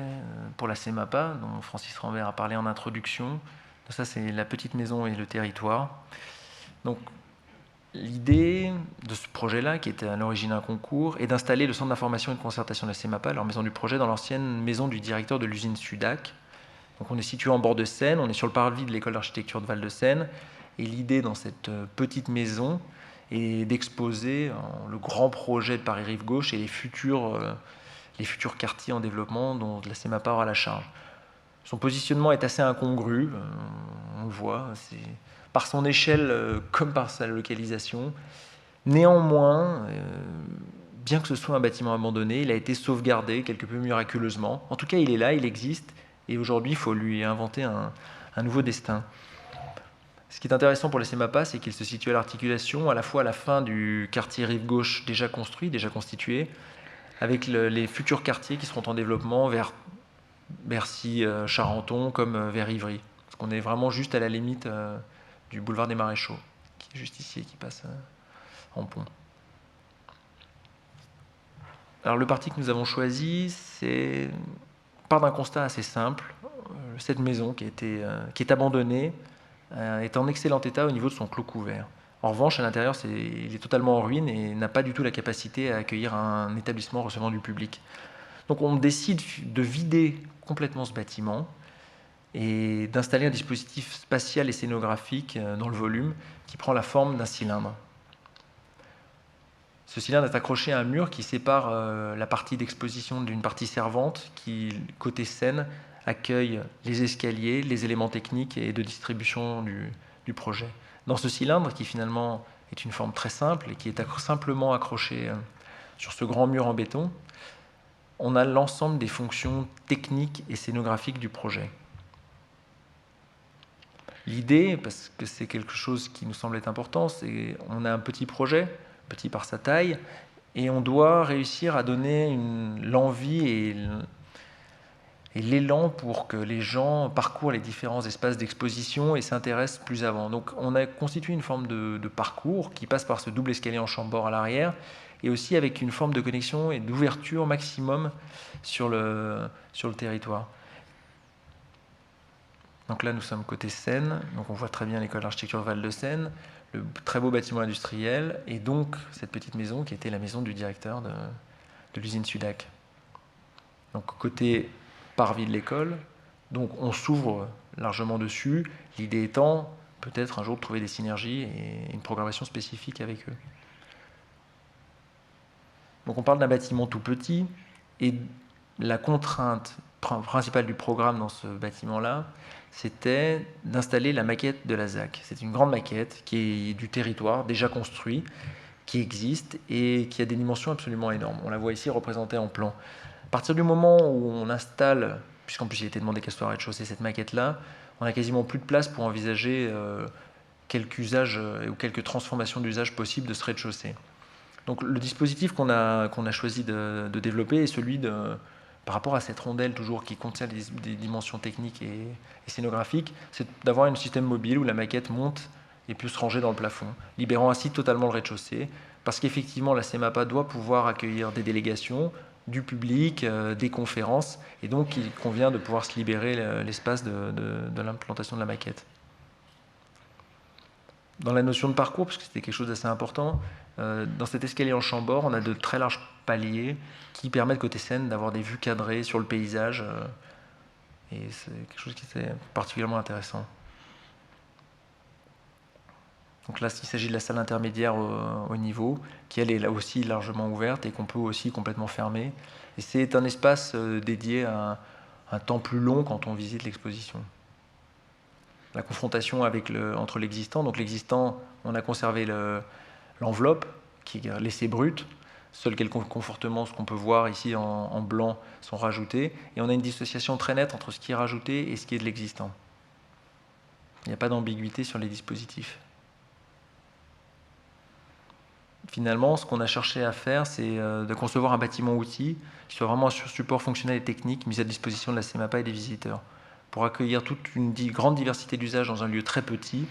pour la CEMAPA, dont Francis Rambert a parlé en introduction. Donc ça, c'est la petite maison et le territoire. Donc, l'idée de ce projet-là, qui était à l'origine un concours, est d'installer le centre d'information et de concertation de la CEMAPA, leur maison du projet, dans l'ancienne maison du directeur de l'usine Sudac. Donc, on est situé en bord de Seine, on est sur le parvis de l'école d'architecture de Val-de-Seine. Et l'idée dans cette petite maison est d'exposer le grand projet de Paris-Rive-Gauche et les futurs quartiers en développement dont la CEMAPA aura la charge. Son positionnement est assez incongru, on le voit, par son échelle comme par sa localisation. Néanmoins, bien que ce soit un bâtiment abandonné, il a été sauvegardé quelque peu miraculeusement. En tout cas, il est là, il existe, et aujourd'hui, il faut lui inventer un nouveau destin. Ce qui est intéressant pour la CEMAPA, c'est qu'il se situe à l'articulation, à la fois à la fin du quartier Rive-Gauche déjà construit, déjà constitué, avec les futurs quartiers qui seront en développement vers Bercy, Charenton, comme vers Ivry. Parce qu'on est vraiment juste à la limite du boulevard des Maréchaux, qui est juste ici et qui passe en pont. Alors le parti que nous avons choisi, part d'un constat assez simple. Cette maison qui est abandonnée est en excellent état au niveau de son clos couvert. En revanche, à l'intérieur, il est totalement en ruine et n'a pas du tout la capacité à accueillir un établissement recevant du public. Donc on décide de vider complètement ce bâtiment et d'installer un dispositif spatial et scénographique dans le volume qui prend la forme d'un cylindre. Ce cylindre est accroché à un mur qui sépare la partie d'exposition d'une partie servante qui, côté scène, accueille les escaliers, les éléments techniques et de distribution du projet. Dans ce cylindre, qui finalement est une forme très simple et qui est simplement accroché sur ce grand mur en béton, on a l'ensemble des fonctions techniques et scénographiques du projet. L'idée, parce que c'est quelque chose qui nous semble être important, c'est qu'on a un petit projet, petit par sa taille, et on doit réussir à donner l'envie et l'élan pour que les gens parcourent les différents espaces d'exposition et s'intéressent plus avant. Donc on a constitué une forme de parcours qui passe par ce double escalier en chambord à l'arrière, et aussi avec une forme de connexion et d'ouverture maximum sur le territoire. Donc là, nous sommes côté Seine, donc on voit très bien l'école d'architecture Val-de-Seine, le très beau bâtiment industriel, et donc cette petite maison qui était la maison du directeur de l'usine Sudac. Donc côté parvis de l'école, donc on s'ouvre largement dessus, l'idée étant peut-être un jour de trouver des synergies et une programmation spécifique avec eux. Donc on parle d'un bâtiment tout petit, et la contrainte principale du programme dans ce bâtiment-là, c'était d'installer la maquette de la ZAC. C'est une grande maquette qui est du territoire déjà construit, qui existe et qui a des dimensions absolument énormes. On la voit ici représentée en plan. À partir du moment où on installe, puisqu'en plus il a été demandé qu'elle soit rez-de-chaussée, cette maquette-là, on n'a quasiment plus de place pour envisager quelques usages ou quelques transformations d'usage possibles de ce rez-de-chaussée. Donc le dispositif qu'on a choisi de développer est celui par rapport à cette rondelle toujours qui contient des dimensions techniques et scénographiques, c'est d'avoir un système mobile où la maquette monte et peut se ranger dans le plafond, libérant ainsi totalement le rez-de-chaussée, parce qu'effectivement la CEMAPA doit pouvoir accueillir des délégations, du public, des conférences, et donc il convient de pouvoir se libérer l'espace de l'implantation de la maquette. Dans la notion de parcours, parce que c'était quelque chose d'assez important, dans cet escalier en chambord, on a de très larges paliers qui permettent côté Seine d'avoir des vues cadrées sur le paysage, et c'est quelque chose qui était particulièrement intéressant. Donc là, il s'agit de la salle intermédiaire au niveau, qui elle est là aussi largement ouverte et qu'on peut aussi complètement fermer. Et c'est un espace dédié à un temps plus long quand on visite l'exposition. la confrontation entre l'existant. Donc l'existant, on a conservé l'enveloppe qui est laissée brute. Seuls quelques confortements, ce qu'on peut voir ici en blanc, sont rajoutés. Et on a une dissociation très nette entre ce qui est rajouté et ce qui est de l'existant. Il n'y a pas d'ambiguïté sur les dispositifs. Finalement, ce qu'on a cherché à faire, c'est de concevoir un bâtiment-outil qui soit vraiment sur support fonctionnel et technique mis à disposition de la CEMAPA et des visiteurs, pour accueillir toute une grande diversité d'usages dans un lieu très petit,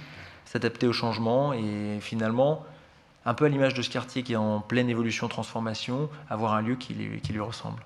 s'adapter aux changements et finalement, un peu à l'image de ce quartier qui est en pleine évolution, transformation, avoir un lieu qui lui ressemble.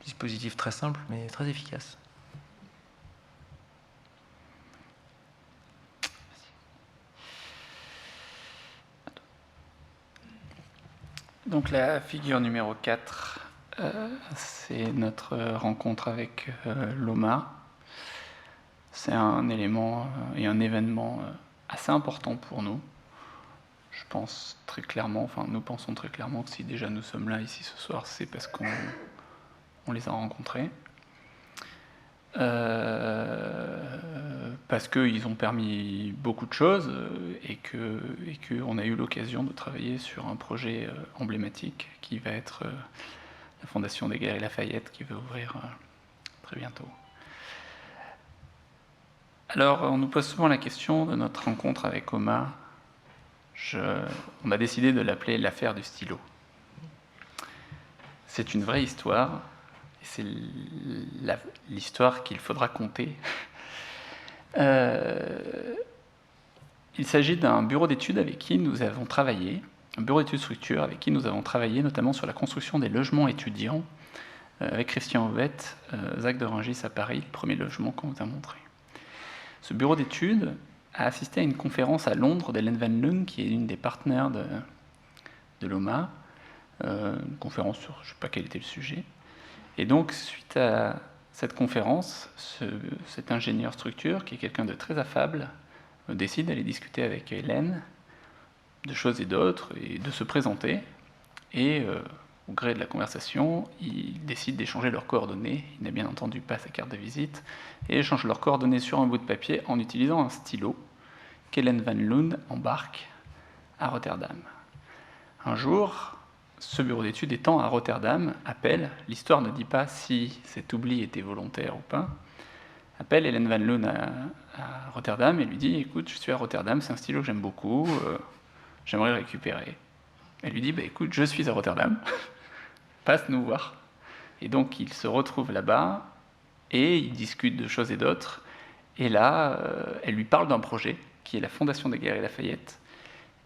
Dispositif très simple, mais très efficace. Donc la figure numéro 4, c'est notre rencontre avec l'OMA. C'est un élément et un événement assez important pour nous. Je pense très clairement, enfin nous pensons très clairement que si déjà nous sommes là ici ce soir, c'est parce qu'on les a rencontrés. Parce qu'ils ont permis beaucoup de choses et qu'on a eu l'occasion de travailler sur un projet emblématique qui va être la Fondation des Galeries Lafayette qui va ouvrir très bientôt. Alors, on nous pose souvent la question de notre rencontre avec OMA. On a décidé de l'appeler l'affaire du stylo. C'est une vraie histoire. Et c'est l'histoire qu'il faudra conter. Il s'agit d'un bureau d'études avec qui nous avons travaillé, un bureau d'études structure avec qui nous avons travaillé notamment sur la construction des logements étudiants avec Christian Auvette, Zach de Rungis à Paris, le premier logement qu'on vous a montré. Ce bureau d'études a assisté à une conférence à Londres d'Hélène Van Loon, qui est une des partenaires de l'OMA, une conférence sur, je ne sais pas quel était le sujet. Et donc, suite à cette conférence, cet ingénieur structure, qui est quelqu'un de très affable, décide d'aller discuter avec Hélène de choses et d'autres, et de se présenter. Et au gré de la conversation, ils décident d'échanger leurs coordonnées. Il n'a bien entendu pas sa carte de visite, et échangent leurs coordonnées sur un bout de papier en utilisant un stylo qu'Hélène Van Loon embarque à Rotterdam. Un jour, ce bureau d'études étant à Rotterdam, appelle, l'histoire ne dit pas si cet oubli était volontaire ou pas, appelle Hélène Van Loon à Rotterdam et lui dit « Écoute, je suis à Rotterdam, c'est un stylo que j'aime beaucoup, j'aimerais le récupérer. » Elle lui dit « Écoute, je suis à Rotterdam, passe nous voir. » Et donc, ils se retrouvent là-bas et ils discutent de choses et d'autres. Et là, elle lui parle d'un projet qui est la Fondation des Galeries Lafayette.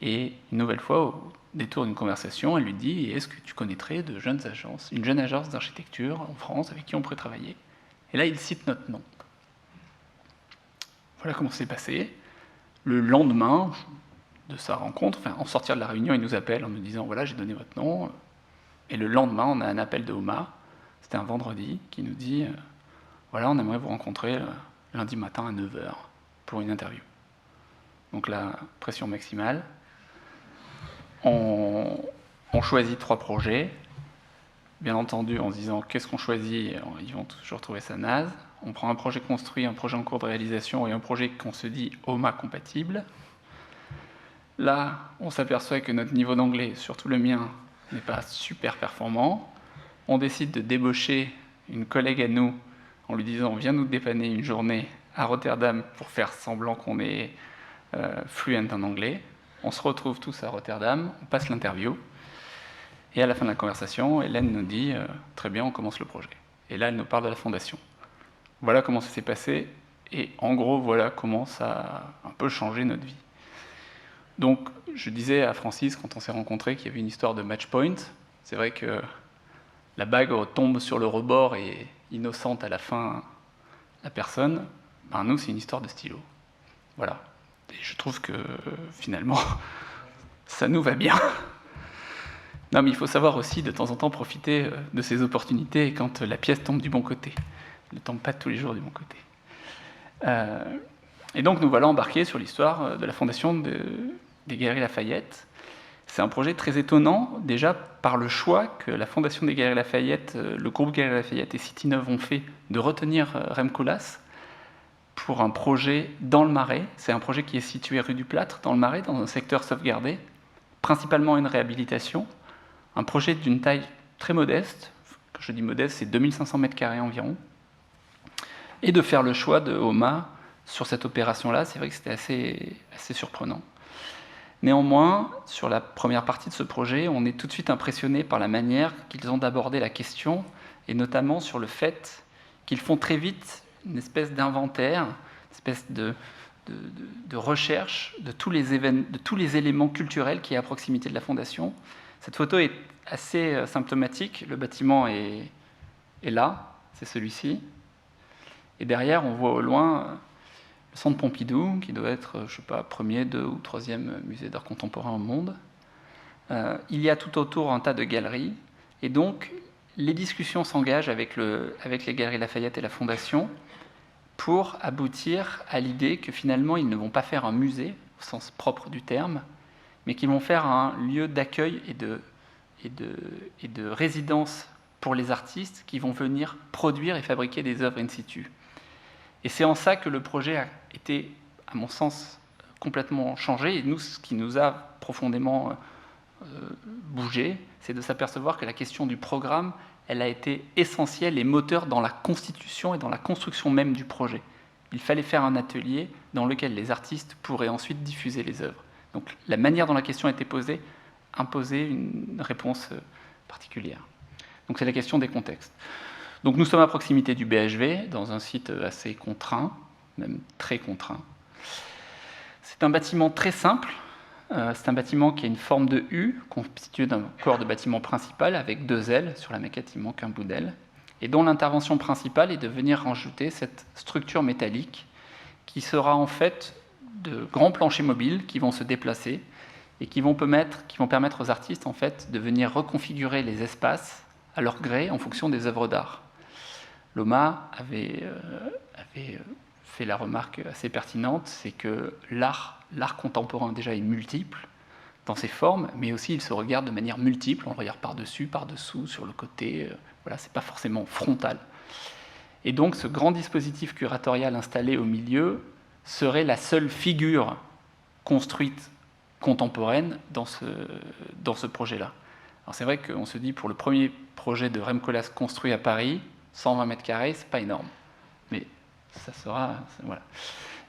Et une nouvelle fois, au détour d'une conversation, elle lui dit « Est-ce que tu connaîtrais de jeunes agences, une jeune agence d'architecture en France avec qui on pourrait travailler ?» Et là, il cite notre nom. Voilà comment c'est passé. Le lendemain de sa rencontre, enfin, en sortir de la réunion, il nous appelle en nous disant « Voilà, j'ai donné votre nom. » Et le lendemain, on a un appel de OMA, c'était un vendredi, qui nous dit « Voilà, on aimerait vous rencontrer lundi matin à 9h pour une interview. » Donc la pression maximale. On choisit 3 projets, bien entendu en se disant qu'est-ce qu'on choisit, ils vont toujours trouver ça naze. On prend un projet construit, un projet en cours de réalisation et un projet qu'on se dit OMA compatible. Là, on s'aperçoit que notre niveau d'anglais, surtout le mien, n'est pas super performant. On décide de débaucher une collègue à nous en lui disant viens nous dépanner une journée à Rotterdam pour faire semblant qu'on est fluent en anglais. On se retrouve tous à Rotterdam, on passe l'interview, et à la fin de la conversation, Hélène nous dit très bien, on commence le projet. Et là, elle nous parle de la fondation. Voilà comment ça s'est passé. Et en gros, voilà comment ça a un peu changé notre vie. Donc, je disais à Francis, quand on s'est rencontrés, qu'il y avait une histoire de match point. C'est vrai que la bague tombe sur le rebord et innocente à la fin la personne. Ben, nous, c'est une histoire de stylo. Voilà. Et je trouve que, finalement, ça nous va bien. Non, mais il faut savoir aussi, de temps en temps, profiter de ces opportunités quand la pièce tombe du bon côté. Elle ne tombe pas tous les jours du bon côté. Et donc, nous voilà embarqués sur l'histoire de la fondation des Galeries Lafayette. C'est un projet très étonnant, déjà par le choix que la fondation des Galeries Lafayette, le groupe Galeries Lafayette et City Neuve ont fait de retenir Rem Koolhaas pour un projet dans le Marais. C'est un projet qui est situé rue du Plâtre, dans le Marais, dans un secteur sauvegardé, principalement une réhabilitation. Un projet d'une taille très modeste, quand je dis modeste, c'est 2500 m² environ, et de faire le choix de Oma sur cette opération-là, c'est vrai que c'était assez surprenant. Néanmoins, sur la première partie de ce projet, on est tout de suite impressionné par la manière qu'ils ont d'aborder la question, et notamment sur le fait qu'ils font très vite une espèce d'inventaire, une espèce de recherche de tous les éléments culturels qui est à proximité de la fondation. Cette photo est assez symptomatique. Le bâtiment est là, c'est celui-ci. Et derrière, on voit au loin le centre Pompidou, qui doit être, je ne sais pas, premier, 2 ou 3e musée d'art contemporain au monde. Il y a tout autour un tas de galeries. Et donc, les discussions s'engagent avec les Galeries Lafayette et la Fondation pour aboutir à l'idée que finalement, ils ne vont pas faire un musée, au sens propre du terme, mais qu'ils vont faire un lieu d'accueil et de résidence pour les artistes qui vont venir produire et fabriquer des œuvres in situ. Et c'est en ça que le projet a été, à mon sens, complètement changé. Et nous, ce qui nous a profondément bougé, c'est de s'apercevoir que la question du programme, elle a été essentielle et moteur dans la constitution et dans la construction même du projet. Il fallait faire un atelier dans lequel les artistes pourraient ensuite diffuser les œuvres. Donc la manière dont la question a été posée imposait une réponse particulière. Donc c'est la question des contextes. Donc nous sommes à proximité du BHV, dans un site assez contraint, même très contraint. C'est un bâtiment très simple. C'est un bâtiment qui a une forme de U, constitué d'un corps de bâtiment principal avec 2 ailes. Sur la maquette, il manque un bout d'aile. Et dont l'intervention principale est de venir rajouter cette structure métallique qui sera en fait de grands planchers mobiles qui vont se déplacer et qui vont permettre aux artistes en fait, de venir reconfigurer les espaces à leur gré en fonction des œuvres d'art. L'OMA avait fait la remarque assez pertinente, c'est que l'art contemporain déjà est multiple dans ses formes, mais aussi il se regarde de manière multiple, on regarde par-dessus, par-dessous, sur le côté, voilà, c'est pas forcément frontal. Et donc ce grand dispositif curatorial installé au milieu serait la seule figure construite contemporaine dans ce projet-là. Alors c'est vrai qu'on se dit, pour le premier projet de Rem Koolhaas construit à Paris, 120 m², c'est pas énorme. Mais ça sera... Voilà.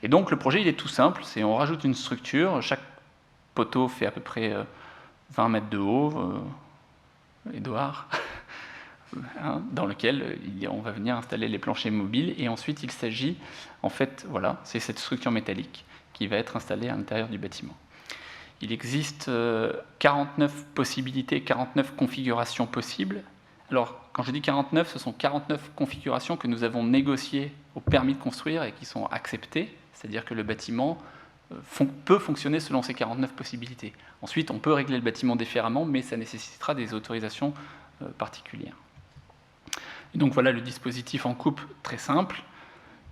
Et donc le projet, il est tout simple, c'est on rajoute une structure, chaque poteau fait à peu près 20 mètres de haut, Édouard, hein, dans lequel on va venir installer les planchers mobiles, et ensuite il s'agit, en fait, voilà, c'est cette structure métallique qui va être installée à l'intérieur du bâtiment. Il existe 49 possibilités, 49 configurations possibles. Alors, quand je dis 49, ce sont 49 configurations que nous avons négociées au permis de construire et qui sont acceptées, c'est-à-dire que le bâtiment peut fonctionner selon ces 49 possibilités. Ensuite, on peut régler le bâtiment différemment, mais ça nécessitera des autorisations particulières. Et donc voilà le dispositif en coupe très simple.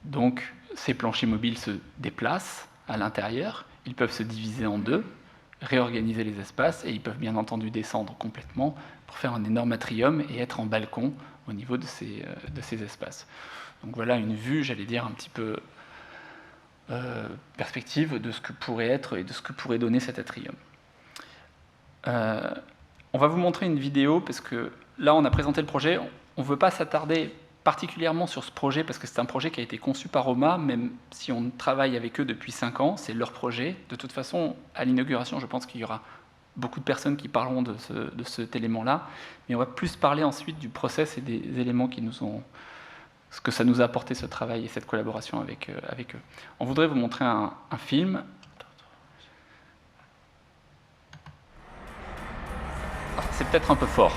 Donc ces planchers mobiles se déplacent à l'intérieur, ils peuvent se diviser en 2, réorganiser les espaces, et ils peuvent bien entendu descendre complètement pour faire un énorme atrium et être en balcon au niveau de ces espaces. Donc voilà une vue, j'allais dire, un petit peu perspective de ce que pourrait être et de ce que pourrait donner cet atrium. On va vous montrer une vidéo, parce que là on a présenté le projet, on ne veut pas s'attarder particulièrement sur ce projet, parce que c'est un projet qui a été conçu par OMA, même si on travaille avec eux depuis 5 ans, c'est leur projet. De toute façon, à l'inauguration, je pense qu'il y aura beaucoup de personnes qui parleront de cet élément-là, mais on va plus parler ensuite du process et des éléments qui nous ont ce que ça nous a apporté ce travail et cette collaboration avec eux. On voudrait vous montrer un film. C'est peut-être un peu fort.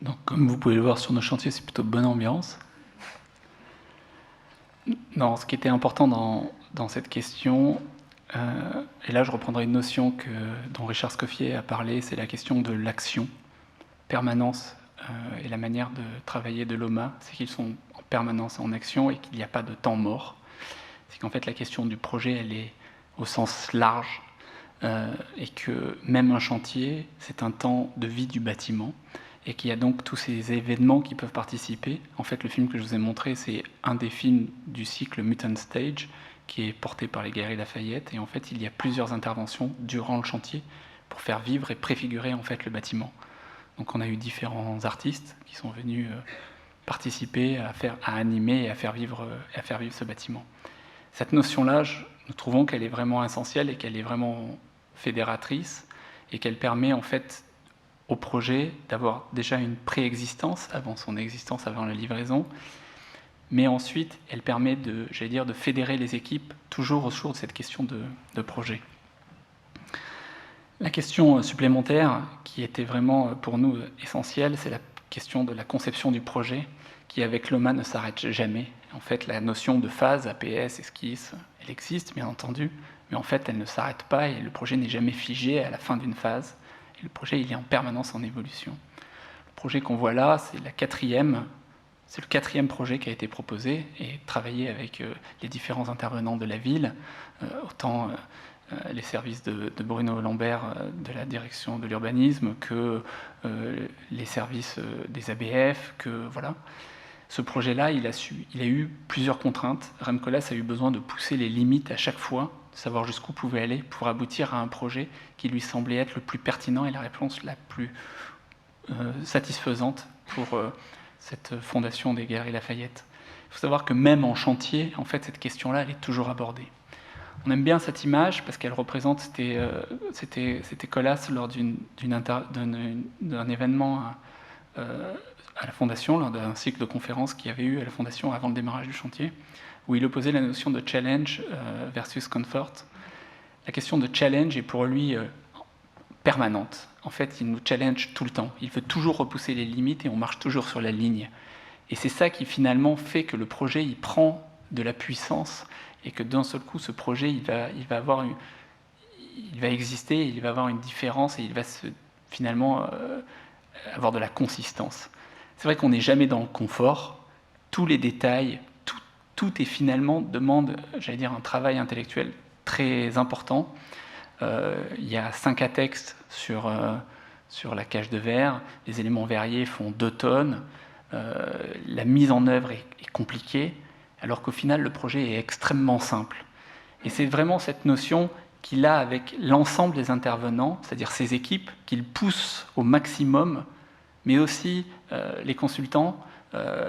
Donc, comme vous pouvez le voir sur nos chantiers, c'est plutôt bonne ambiance. Non, ce qui était important dans cette question, et là je reprendrai une notion dont Richard Scoffier a parlé, c'est la question de l'action, permanence, et la manière de travailler de l'OMA, c'est qu'ils sont en permanence en action et qu'il n'y a pas de temps mort. C'est qu'en fait la question du projet, elle est au sens large, et que même un chantier, c'est un temps de vie du bâtiment, et qu'il y a donc tous ces événements qui peuvent participer. En fait, le film que je vous ai montré, c'est un des films du cycle Mutant Stage, qui est porté par les Galeries Lafayette, et en fait, il y a plusieurs interventions durant le chantier pour faire vivre et préfigurer en fait le bâtiment. Donc on a eu différents artistes qui sont venus participer, à animer et à faire vivre ce bâtiment. Cette notion-là, nous trouvons qu'elle est vraiment essentielle et qu'elle est vraiment fédératrice, et qu'elle permet en fait au projet d'avoir déjà une préexistence avant son existence, avant la livraison, mais ensuite elle permet de fédérer les équipes toujours autour de cette question de projet. La question supplémentaire qui était vraiment pour nous essentielle, c'est la question de la conception du projet qui avec l'OMA ne s'arrête jamais. En fait, la notion de phase, APS, esquisse, elle existe bien entendu, mais en fait elle ne s'arrête pas et le projet n'est jamais figé à la fin d'une phase. Le projet, il est en permanence en évolution. Le projet qu'on voit là, c'est le quatrième projet qui a été proposé et travaillé avec les différents intervenants de la ville, autant les services de Bruno Lambert de la direction de l'urbanisme que les services des ABF, que voilà. Ce projet-là, il a eu plusieurs contraintes. Remcolas a eu besoin de pousser les limites à chaque fois, de savoir jusqu'où pouvait aller pour aboutir à un projet qui lui semblait être le plus pertinent et la réponse la plus satisfaisante pour cette fondation des Galeries Lafayette. Il faut savoir que même en chantier, en fait, cette question-là, elle est toujours abordée. On aime bien cette image parce qu'elle représente, c'était Colas lors d'un événement à la Fondation, lors d'un cycle de conférences qu'il y avait eu à la Fondation avant le démarrage du chantier, où il opposait la notion de challenge versus comfort. la question de challenge est pour lui permanente. En fait, il nous challenge tout le temps. Il veut toujours repousser les limites et on marche toujours sur la ligne. Et c'est ça qui finalement fait que le projet il prend de la puissance et que d'un seul coup, ce projet il va exister, il va avoir une différence et il va finalement avoir de la consistance. C'est vrai qu'on n'est jamais dans le confort. Tous les détails, tout est finalement demande, j'allais dire, un travail intellectuel très important. Il y a 5 A-textes sur la cage de verre. Les éléments verriers font 2 tonnes. La mise en œuvre est compliquée, alors qu'au final, le projet est extrêmement simple. Et c'est vraiment cette notion qu'il a avec l'ensemble des intervenants, c'est-à-dire ses équipes, qu'il pousse au maximum, mais aussi les consultants,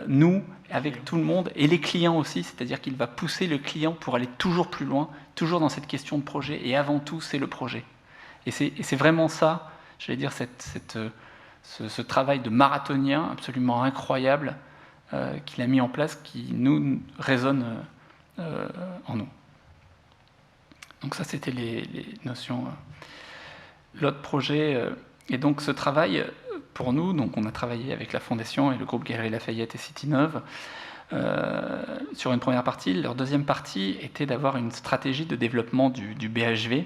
nous, avec tout le monde, et les clients aussi, c'est-à-dire qu'il va pousser le client pour aller toujours plus loin, toujours dans cette question de projet, et avant tout, c'est le projet. Et c'est vraiment ça, j'allais dire, ce travail de marathonien absolument incroyable qu'il a mis en place, qui nous résonne en nous. Donc ça, c'était les notions. L'autre projet, et donc ce travail, pour nous, donc on a travaillé avec la Fondation et le groupe Galeries Lafayette et CityNov sur une première partie. Leur deuxième partie était d'avoir une stratégie de développement du BHV.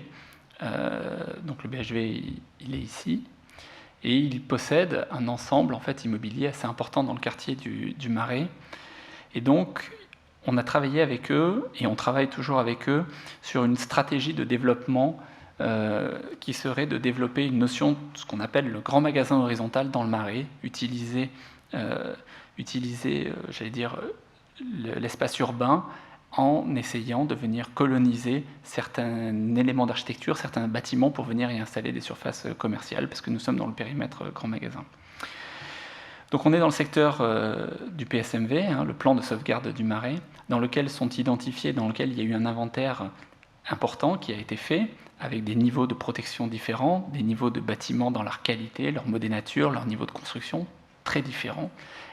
Donc le BHV, il est ici. Et il possède un ensemble en fait, immobilier assez important dans le quartier du Marais. Et donc, on a travaillé avec eux, et on travaille toujours avec eux, sur une stratégie de développement qui serait de développer une notion de ce qu'on appelle le grand magasin horizontal dans le Marais, utiliser j'allais dire, l'espace urbain en essayant de venir coloniser certains éléments d'architecture, certains bâtiments pour venir y installer des surfaces commerciales, parce que nous sommes dans le périmètre grand magasin. Donc on est dans le secteur du PSMV, hein, le plan de sauvegarde du Marais, dans lequel sont identifiés, dans lequel il y a eu un inventaire important qui a été fait, avec des niveaux de protection différents, des niveaux de bâtiments dans leur qualité, leur modénature, leur niveau de construction, très différents.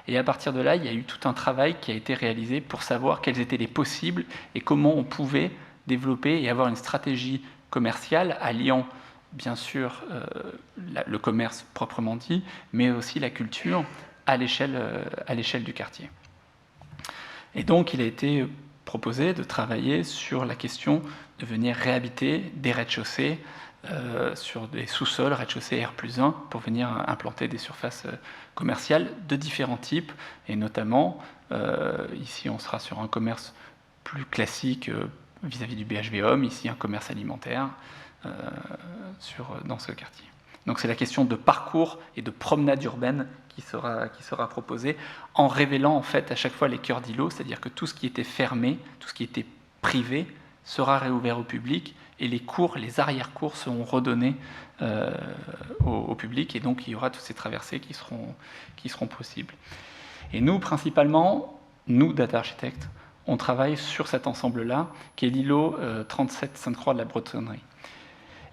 Et à partir de là, il y a eu tout un travail qui a été réalisé pour savoir quels étaient les possibles et comment on pouvait développer et avoir une stratégie commerciale alliant, bien sûr, le commerce proprement dit, mais aussi la culture à l'échelle du quartier. Et donc, il a été proposé de travailler sur la question de venir réhabiter des rez-de-chaussée sur des sous-sols, rez-de-chaussée R+1, pour venir implanter des surfaces commerciales de différents types, et notamment, ici on sera sur un commerce plus classique vis-à-vis du BHV Home, ici un commerce alimentaire dans ce quartier. Donc c'est la question de parcours et de promenade urbaine qui sera proposée, en révélant en fait à chaque fois les cœurs d'îlots, c'est-à-dire que tout ce qui était fermé, tout ce qui était privé, sera réouvert au public, et les cours, les arrière-cours seront redonnés au public, et donc il y aura toutes ces traversées qui seront possibles. Et nous, principalement, nous, Data Architects, on travaille sur cet ensemble-là, qui est l'îlot 37 Sainte-Croix de la Bretonnerie.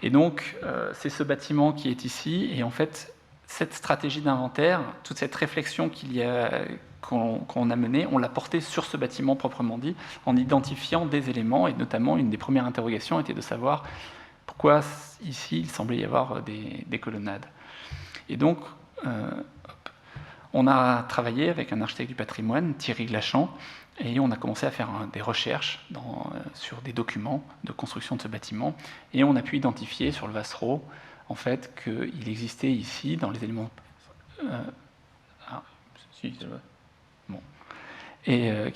Et donc, c'est ce bâtiment qui est ici, et en fait, cette stratégie d'inventaire, toute cette réflexion qu'on a menée, on l'a portée sur ce bâtiment proprement dit, en identifiant des éléments, et notamment, une des premières interrogations était de savoir pourquoi ici, il semblait y avoir des colonnades. Et donc, on a travaillé avec un architecte du patrimoine, Thierry Glachan, et on a commencé à faire des recherches sur des documents de construction de ce bâtiment, et on a pu identifier sur le Vassereau, en fait, qu'il existait ici, dans les éléments... qu'il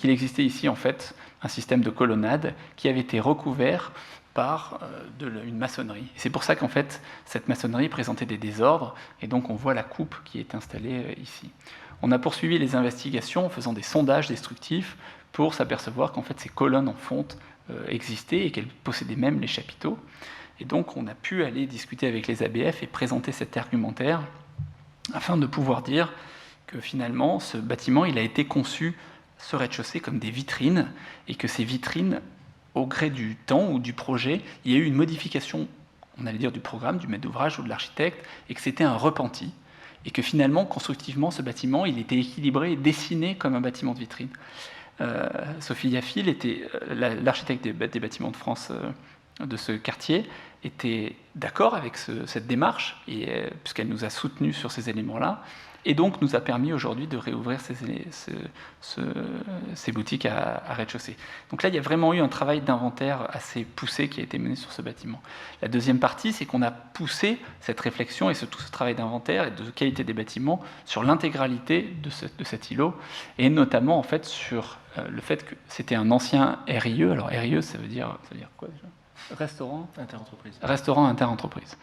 existait ici, en fait, un système de colonnade qui avait été recouvert par une maçonnerie. Et c'est pour ça qu'en fait, cette maçonnerie présentait des désordres, et donc on voit la coupe qui est installée ici. On a poursuivi les investigations en faisant des sondages destructifs pour s'apercevoir qu'en fait ces colonnes en fonte existaient et qu'elles possédaient même les chapiteaux. Et donc on a pu aller discuter avec les ABF et présenter cet argumentaire afin de pouvoir dire que finalement ce bâtiment il a été conçu, ce rez-de-chaussée, comme des vitrines, et que ces vitrines, au gré du temps ou du projet, il y a eu une modification, on allait dire du programme, du maître d'ouvrage ou de l'architecte, et que c'était un repenti. Et que finalement, constructivement, ce bâtiment, il était équilibré et dessiné comme un bâtiment de vitrine. Sophie Yaffil était l'architecte des bâtiments de France de ce quartier était d'accord avec cette démarche, puisqu'elle nous a soutenus sur ces éléments-là, et donc nous a permis aujourd'hui de réouvrir ces boutiques à rez-de-chaussée. Donc là, il y a vraiment eu un travail d'inventaire assez poussé qui a été mené sur ce bâtiment. La deuxième partie, c'est qu'on a poussé cette réflexion et tout ce travail d'inventaire et de qualité des bâtiments sur l'intégralité de cet îlot, et notamment en fait sur le fait que c'était un ancien RIE. Alors RIE, ça veut dire quoi déjà ? Restaurant interentreprise.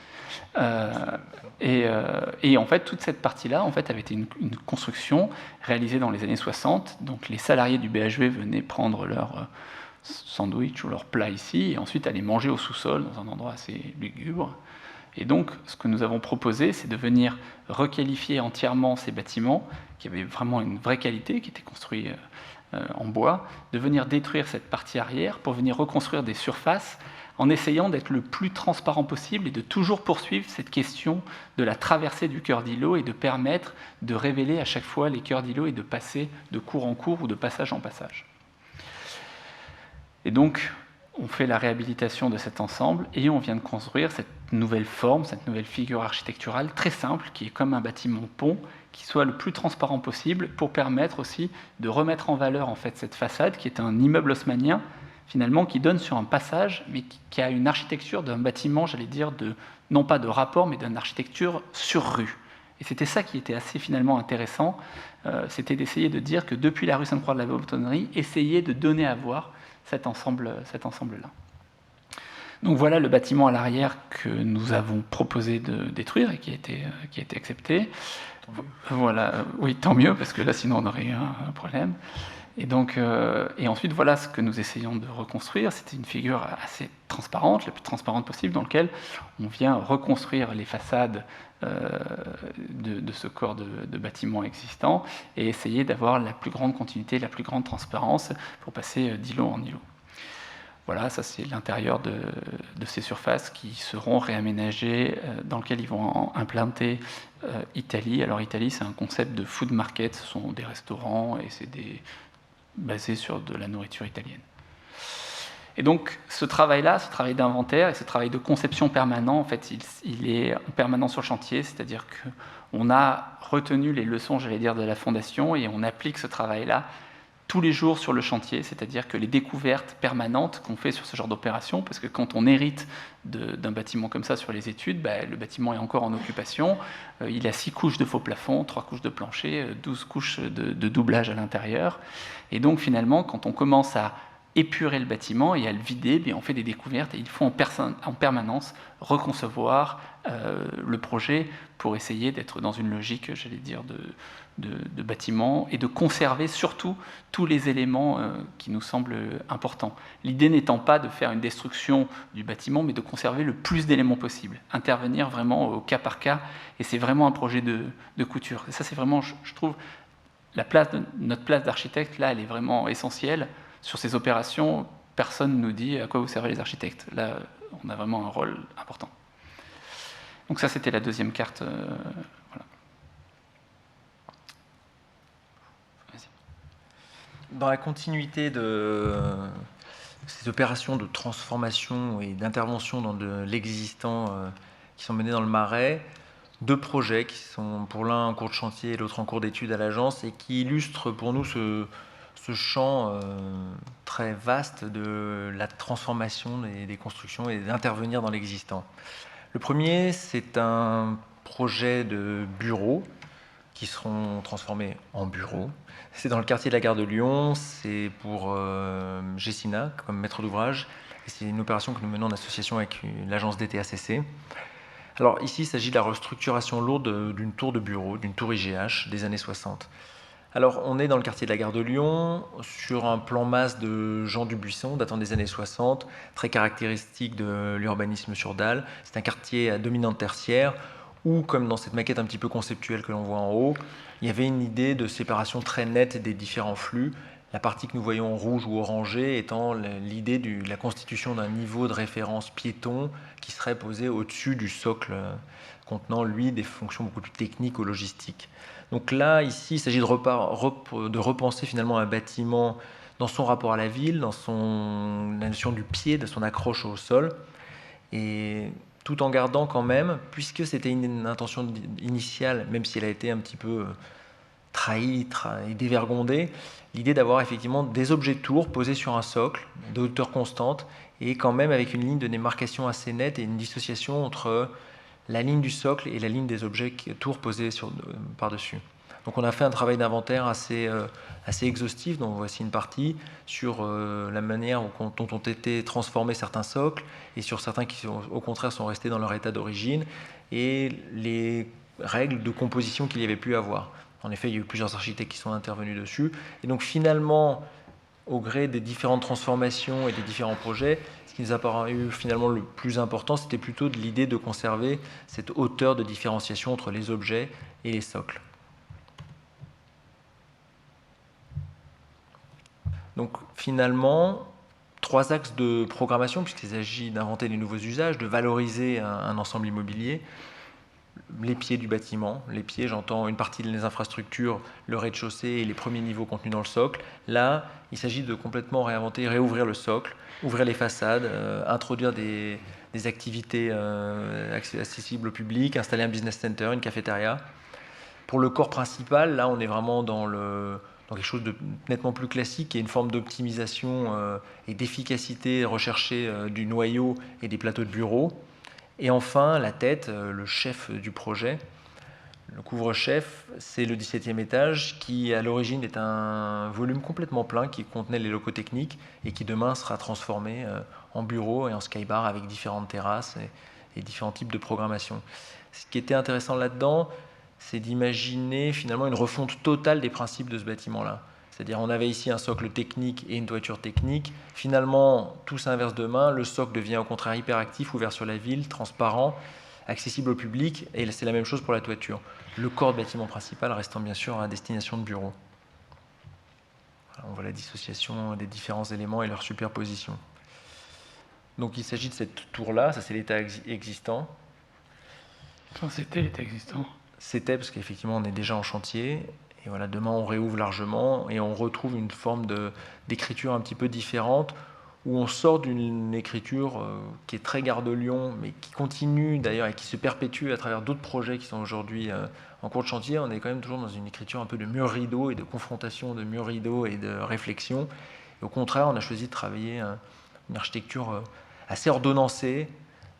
Et en fait, toute cette partie-là en fait, avait été une construction réalisée dans les années 60. Donc les salariés du BHV venaient prendre leur sandwich ou leur plat ici, et ensuite aller manger au sous-sol, dans un endroit assez lugubre. Et donc, ce que nous avons proposé, c'est de venir requalifier entièrement ces bâtiments, qui avaient vraiment une vraie qualité, qui étaient construits en bois, de venir détruire cette partie arrière pour venir reconstruire des surfaces en essayant d'être le plus transparent possible et de toujours poursuivre cette question de la traversée du cœur d'îlot et de permettre de révéler à chaque fois les cœurs d'îlot et de passer de cours en cours ou de passage en passage. Et donc, on fait la réhabilitation de cet ensemble et on vient de construire cette nouvelle forme, cette nouvelle figure architecturale très simple, qui est comme un bâtiment pont, qui soit le plus transparent possible pour permettre aussi de remettre en valeur en fait, cette façade, qui est un immeuble haussmannien, finalement, qui donne sur un passage, mais qui a une architecture d'un bâtiment, j'allais dire, non pas de rapport, mais d'une architecture sur rue. Et c'était ça qui était assez finalement intéressant, c'était d'essayer de dire que depuis la rue Sainte-Croix de la Bretonnerie, essayer de donner à voir cet ensemble-là. Donc voilà le bâtiment à l'arrière que nous avons proposé de détruire et qui a été accepté. Voilà, oui, tant mieux, parce que là, sinon, on aurait eu un problème. Et donc, et ensuite, voilà ce que nous essayons de reconstruire. C'était une figure assez transparente, la plus transparente possible, dans laquelle on vient reconstruire les façades de ce corps de bâtiment existant et essayer d'avoir la plus grande continuité, la plus grande transparence pour passer d'îlot en îlot. Voilà, ça c'est l'intérieur de ces surfaces qui seront réaménagées, dans lequel ils vont implanter Italie. Alors Italie, c'est un concept de food market, ce sont des restaurants et c'est basé sur de la nourriture italienne. Et donc ce travail-là, ce travail d'inventaire et ce travail de conception permanent, en fait, il est en permanence sur le chantier, c'est-à-dire qu'on a retenu les leçons, j'allais dire, de la fondation et on applique ce travail-là tous les jours sur le chantier, c'est-à-dire que les découvertes permanentes qu'on fait sur ce genre d'opération, parce que quand on hérite d'un bâtiment comme ça sur les études, le bâtiment est encore en occupation, il a 6 couches de faux plafond, 3 couches de plancher, 12 couches de doublage à l'intérieur, et donc finalement, quand on commence à épurer le bâtiment et à le vider, on fait des découvertes et il faut en permanence reconcevoir le projet pour essayer d'être dans une logique, j'allais dire, de bâtiment et de conserver surtout tous les éléments qui nous semblent importants. L'idée n'étant pas de faire une destruction du bâtiment, mais de conserver le plus d'éléments possible, intervenir vraiment au cas par cas, et c'est vraiment un projet de couture. Et ça, c'est vraiment, je trouve, notre place d'architecte, là, elle est vraiment essentielle. Sur ces opérations, personne ne nous dit à quoi vous servez les architectes. Là, on a vraiment un rôle important. Donc ça, c'était la deuxième carte. Voilà. Vas-y. Dans la continuité de ces opérations de transformation et d'intervention dans de l'existant qui sont menées dans le Marais, 2 projets qui sont pour l'un en cours de chantier et l'autre en cours d'étude à l'agence et qui illustrent pour nous ce champ très vaste de la transformation des constructions et d'intervenir dans l'existant. Le premier, c'est un projet de bureaux qui seront transformés en bureaux. C'est dans le quartier de la Gare de Lyon, c'est pour Gessina comme maître d'ouvrage, et c'est une opération que nous menons en association avec l'agence DTACC. Alors ici, il s'agit de la restructuration lourde d'une tour de bureau, d'une tour IGH des années 60. Alors, on est dans le quartier de la Gare de Lyon, sur un plan masse de Jean Dubuisson, datant des années 60, très caractéristique de l'urbanisme sur Dalle. C'est un quartier à dominante tertiaire, où, comme dans cette maquette un petit peu conceptuelle que l'on voit en haut, il y avait une idée de séparation très nette des différents flux, la partie que nous voyons rouge ou orangée étant l'idée de la constitution d'un niveau de référence piéton qui serait posé au-dessus du socle, contenant, lui, des fonctions beaucoup plus techniques ou logistiques. Donc là, ici, il s'agit de repenser finalement un bâtiment dans son rapport à la ville, dans la notion du pied, de son accroche au sol, et tout en gardant quand même, puisque c'était une intention initiale, même si elle a été un petit peu trahie et dévergondée, l'idée d'avoir effectivement des objets de tour posés sur un socle de hauteur constante, et quand même avec une ligne de démarcation assez nette et une dissociation entre la ligne du socle et la ligne des objets tours posés par-dessus. Donc on a fait un travail d'inventaire assez exhaustif, dont voici une partie, sur la manière dont ont été transformés certains socles, et sur certains qui au contraire sont restés dans leur état d'origine, et les règles de composition qu'il y avait pu avoir. En effet, il y a eu plusieurs architectes qui sont intervenus dessus, et donc finalement, au gré des différentes transformations et des différents projets, ce qui nous a paru finalement le plus important, c'était plutôt de l'idée de conserver cette hauteur de différenciation entre les objets et les socles. Donc finalement, 3 axes de programmation, puisqu'il s'agit d'inventer des nouveaux usages, de valoriser un ensemble immobilier. Les pieds du bâtiment, les pieds, j'entends une partie des infrastructures, le rez-de-chaussée et les premiers niveaux contenus dans le socle. Là, il s'agit de complètement réinventer, réouvrir le socle, ouvrir les façades, introduire des activités accessibles au public, installer un business center, une cafétéria. Pour le corps principal, là, on est vraiment dans quelque chose de nettement plus classique et une forme d'optimisation et d'efficacité recherchée du noyau et des plateaux de bureaux. Et enfin, la tête, le chef du projet, le couvre-chef, c'est le 17e étage qui, à l'origine, est un volume complètement plein qui contenait les locaux techniques et qui, demain, sera transformé en bureau et en skybar avec différentes terrasses et différents types de programmation. Ce qui était intéressant là-dedans, c'est d'imaginer finalement une refonte totale des principes de ce bâtiment-là. C'est-à-dire on avait ici un socle technique et une toiture technique. Finalement, tout s'inverse demain. Le socle devient au contraire hyperactif, ouvert sur la ville, transparent, accessible au public. Et c'est la même chose pour la toiture. Le corps de bâtiment principal restant bien sûr à destination de bureau. Voilà, on voit la dissociation des différents éléments et leur superposition. Donc il s'agit de cette tour-là. Ça, c'est l'état existant. Enfin, c'était l'état existant. C'était parce qu'effectivement, on est déjà en chantier. Et voilà, demain, on réouvre largement et on retrouve une forme d'écriture un petit peu différente où on sort d'une écriture qui est très Gare de Lyon, mais qui continue d'ailleurs et qui se perpétue à travers d'autres projets qui sont aujourd'hui en cours de chantier. On est quand même toujours dans une écriture un peu de mur rideau et de confrontation de mur rideau et de réflexion. Et au contraire, on a choisi de travailler une architecture assez ordonnancée,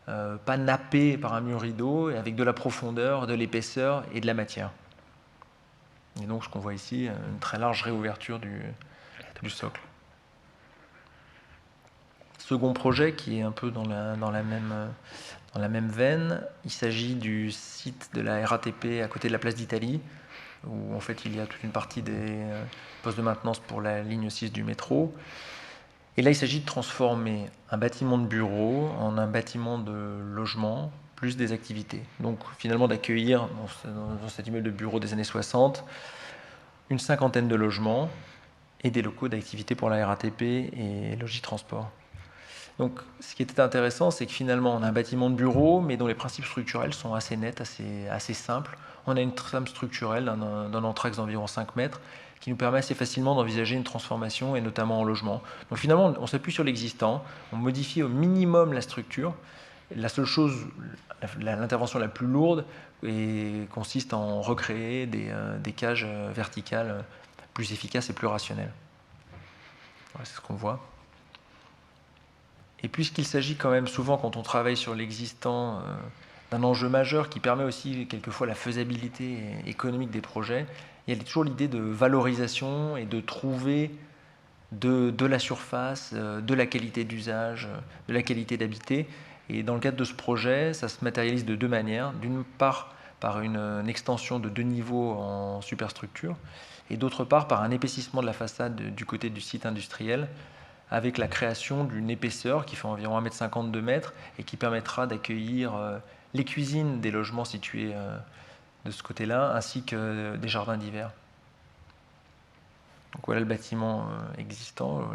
pas nappée par un mur rideau, et avec de la profondeur, de l'épaisseur et de la matière. Et donc, ce qu'on voit ici, une très large réouverture du socle. Second projet qui est un peu dans la même veine, il s'agit du site de la RATP à côté de la place d'Italie, où en fait il y a toute une partie des postes de maintenance pour la ligne 6 du métro. Et là, il s'agit de transformer un bâtiment de bureau en un bâtiment de logement, plus des activités. Donc finalement d'accueillir dans cet immeuble de bureau des années 60 une cinquantaine de logements et des locaux d'activité pour la RATP et Logitransport. Donc ce qui était intéressant, c'est que finalement on a un bâtiment de bureau, mais dont les principes structurels sont assez nets, assez simples. On a une trame structurelle d'un entraxe d'environ 5 mètres qui nous permet assez facilement d'envisager une transformation et notamment en logement. Donc finalement on s'appuie sur l'existant, on modifie au minimum la structure. La seule chose, l'intervention la plus lourde consiste à en recréer des cages verticales plus efficaces et plus rationnelles. Voilà, c'est ce qu'on voit. Et puisqu'il s'agit quand même souvent, quand on travaille sur l'existant, d'un enjeu majeur qui permet aussi quelquefois la faisabilité économique des projets, il y a toujours l'idée de valorisation et de trouver de la surface, de la qualité d'usage, de la qualité d'habiter. Et dans le cadre de ce projet, ça se matérialise de deux manières. D'une part, par une extension de 2 niveaux en superstructure, et d'autre part, par un épaississement de la façade du côté du site industriel, avec la création d'une épaisseur qui fait environ 1,50 m, 2 m, et qui permettra d'accueillir les cuisines des logements situés de ce côté-là, ainsi que des jardins d'hiver. Donc voilà le bâtiment existant,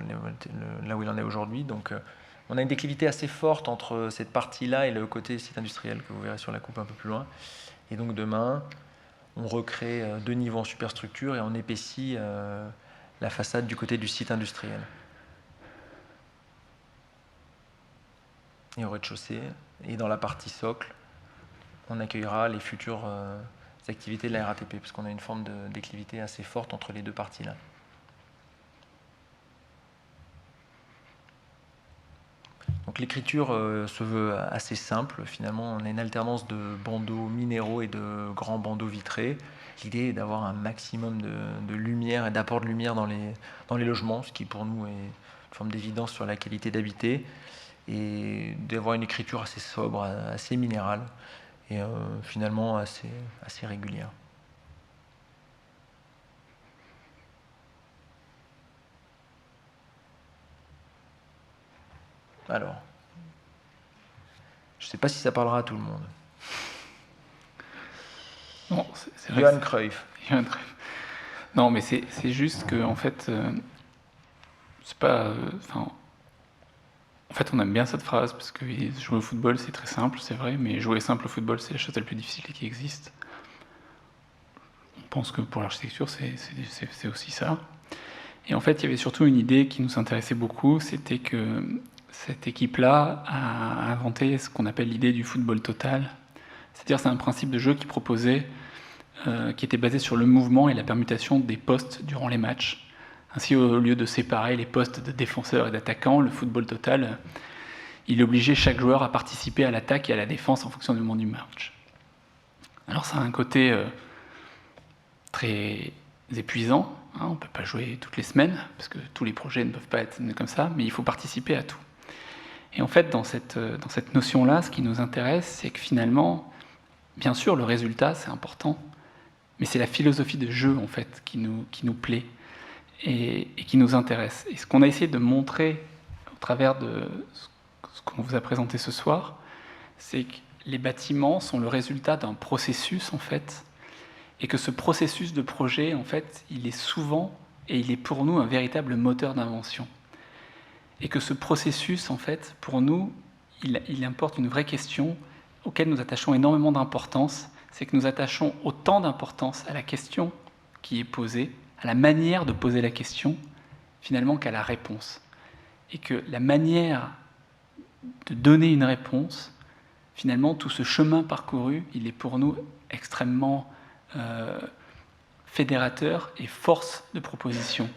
là où il en est aujourd'hui. Donc on a une déclivité assez forte entre cette partie-là et le côté site industriel que vous verrez sur la coupe un peu plus loin. Et donc demain, on recrée 2 niveaux en superstructure et on épaissit la façade du côté du site industriel. Et au rez-de-chaussée, et dans la partie socle, on accueillera les futures activités de la RATP, parce qu'on a une forme de déclivité assez forte entre les deux parties-là. Donc l'écriture se veut assez simple. Finalement, on a une alternance de bandeaux minéraux et de grands bandeaux vitrés. L'idée est d'avoir un maximum de lumière et d'apport de lumière dans les logements, ce qui pour nous est une forme d'évidence sur la qualité d'habiter, et d'avoir une écriture assez sobre, assez minérale, et finalement assez régulière. Alors, je ne sais pas si ça parlera à tout le monde. Non, c'est vrai. Johan Cruyff. Johan Cruyff. Non, mais c'est juste que, en fait, c'est pas. En fait, on aime bien cette phrase parce que jouer au football, c'est très simple, c'est vrai, mais jouer simple au football, c'est la chose la plus difficile qui existe. On pense que pour l'architecture, c'est aussi ça. Et en fait, il y avait surtout une idée qui nous intéressait beaucoup, c'était que cette équipe-là a inventé ce qu'on appelle l'idée du football total. C'est-à-dire, c'est un principe de jeu qui proposait, qui était basé sur le mouvement et la permutation des postes durant les matchs. Ainsi, au lieu de séparer les postes de défenseurs et d'attaquants, le football total, il obligeait chaque joueur à participer à l'attaque et à la défense en fonction du moment du match. Alors, ça a un côté très épuisant. Hein, on ne peut pas jouer toutes les semaines, parce que tous les projets ne peuvent pas être comme ça, mais il faut participer à tout. Et en fait, dans cette notion-là, ce qui nous intéresse, c'est que finalement, bien sûr, le résultat, c'est important, mais c'est la philosophie de jeu, en fait, qui nous plaît et qui nous intéresse. Et ce qu'on a essayé de montrer au travers de ce qu'on vous a présenté ce soir, c'est que les bâtiments sont le résultat d'un processus, en fait, et que ce processus de projet, en fait, il est souvent, et il est pour nous un véritable moteur d'invention. Et que ce processus, en fait, pour nous, il importe une vraie question auquel nous attachons énormément d'importance, c'est que nous attachons autant d'importance à la question qui est posée, à la manière de poser la question, finalement, qu'à la réponse. Et que la manière de donner une réponse, finalement, tout ce chemin parcouru, il est pour nous extrêmement fédérateur et force de proposition.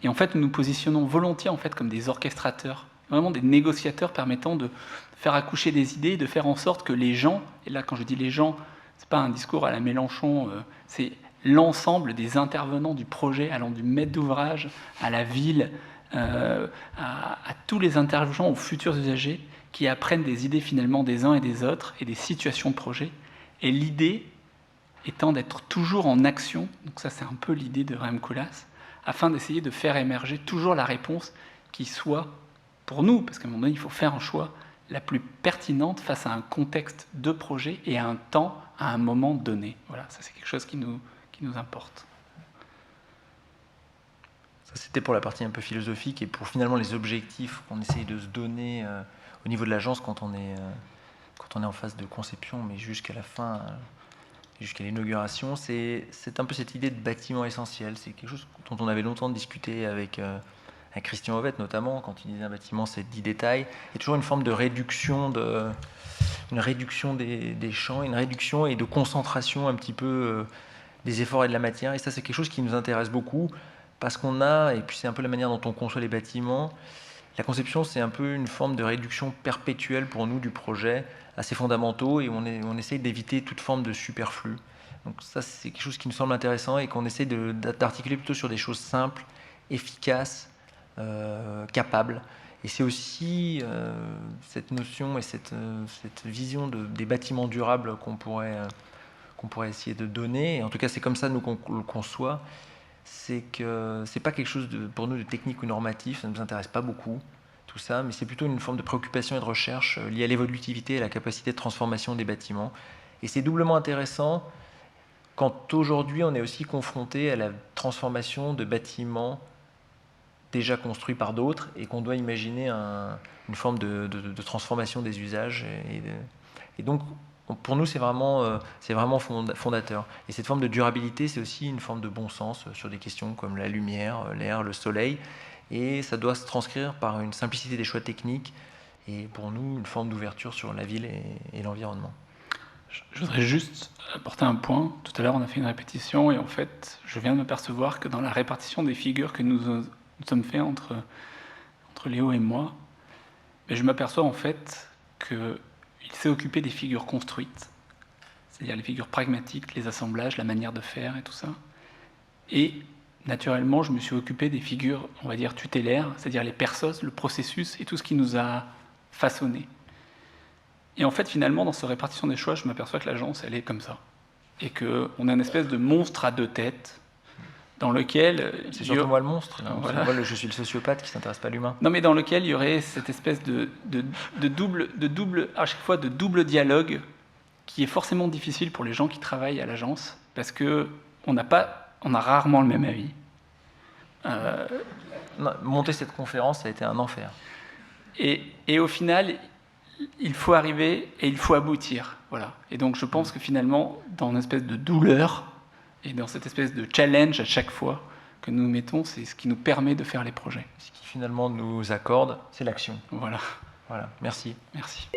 Et en fait, nous nous positionnons volontiers en fait, comme des orchestrateurs, vraiment des négociateurs permettant de faire accoucher des idées, de faire en sorte que les gens, et là quand je dis les gens, c'est pas un discours à la Mélenchon, c'est l'ensemble des intervenants du projet, allant du maître d'ouvrage à la ville, à tous les intervenants, aux futurs usagers, qui apprennent des idées finalement des uns et des autres, et des situations de projet. Et l'idée étant d'être toujours en action, donc ça c'est un peu l'idée de Rem Koolhaas, afin d'essayer de faire émerger toujours la réponse qui soit, pour nous, parce qu'à un moment donné il faut faire un choix, la plus pertinente face à un contexte de projet et à un temps, à un moment donné. Voilà, ça c'est quelque chose qui nous importe. Ça c'était pour la partie un peu philosophique et pour finalement les objectifs qu'on essaye de se donner au niveau de l'agence quand on est en phase de conception, mais jusqu'à la fin... jusqu'à l'inauguration, c'est un peu cette idée de bâtiment essentiel. C'est quelque chose dont on avait longtemps discuté avec Christian Ovette, notamment, quand il disait un bâtiment, c'est 10 détails. Il y a toujours une forme de réduction, des champs, une réduction et de concentration un petit peu des efforts et de la matière. Et ça, c'est quelque chose qui nous intéresse beaucoup, parce qu'on a, et puis c'est un peu la manière dont on conçoit les bâtiments, la conception, c'est un peu une forme de réduction perpétuelle pour nous du projet, assez fondamentaux, et on essaye d'éviter toute forme de superflu. Donc ça, c'est quelque chose qui nous semble intéressant et qu'on essaie d'articuler plutôt sur des choses simples, efficaces, capables. Et c'est aussi cette notion et cette vision des bâtiments durables qu'on pourrait essayer de donner. Et en tout cas, c'est comme ça nous qu'on le conçoit. C'est que c'est pas quelque chose pour nous de technique ou normatif, ça ne nous intéresse pas beaucoup, tout ça, mais c'est plutôt une forme de préoccupation et de recherche liée à l'évolutivité et à la capacité de transformation des bâtiments. Et c'est doublement intéressant quand aujourd'hui on est aussi confronté à la transformation de bâtiments déjà construits par d'autres et qu'on doit imaginer une forme de transformation des usages. Et donc Donc pour nous, c'est vraiment fondateur. Et cette forme de durabilité, c'est aussi une forme de bon sens sur des questions comme la lumière, l'air, le soleil. Et ça doit se transcrire par une simplicité des choix techniques et pour nous, une forme d'ouverture sur la ville et l'environnement. Je voudrais juste apporter un point. Tout à l'heure, on a fait une répétition et en fait, je viens de m'apercevoir que dans la répartition des figures que nous sommes fait entre Léo et moi, je m'aperçois en fait qu'il s'est occupé des figures construites, c'est-à-dire les figures pragmatiques, les assemblages, la manière de faire et tout ça. Et naturellement, je me suis occupé des figures, on va dire, tutélaires, c'est-à-dire les persos, le processus et tout ce qui nous a façonnés. Et en fait, finalement, dans cette répartition des choix, je m'aperçois que l'agence, elle est comme ça. Et qu'on a une espèce de monstre à 2 têtes, dans lequel... C'est surtout moi le monstre. Voilà. Moi, je suis le sociopathe qui ne s'intéresse pas à l'humain. Non, mais dans lequel il y aurait cette espèce de double, à chaque fois, de double dialogue, qui est forcément difficile pour les gens qui travaillent à l'agence, parce qu'on a rarement le même avis. Monter cette conférence, ça a été un enfer. Et au final, il faut arriver et il faut aboutir. Voilà. Et donc je pense que finalement, dans une espèce de douleur et dans cette espèce de challenge à chaque fois que nous mettons, c'est ce qui nous permet de faire les projets. Ce qui finalement nous accorde, c'est l'action. Voilà. Voilà. Merci. Merci.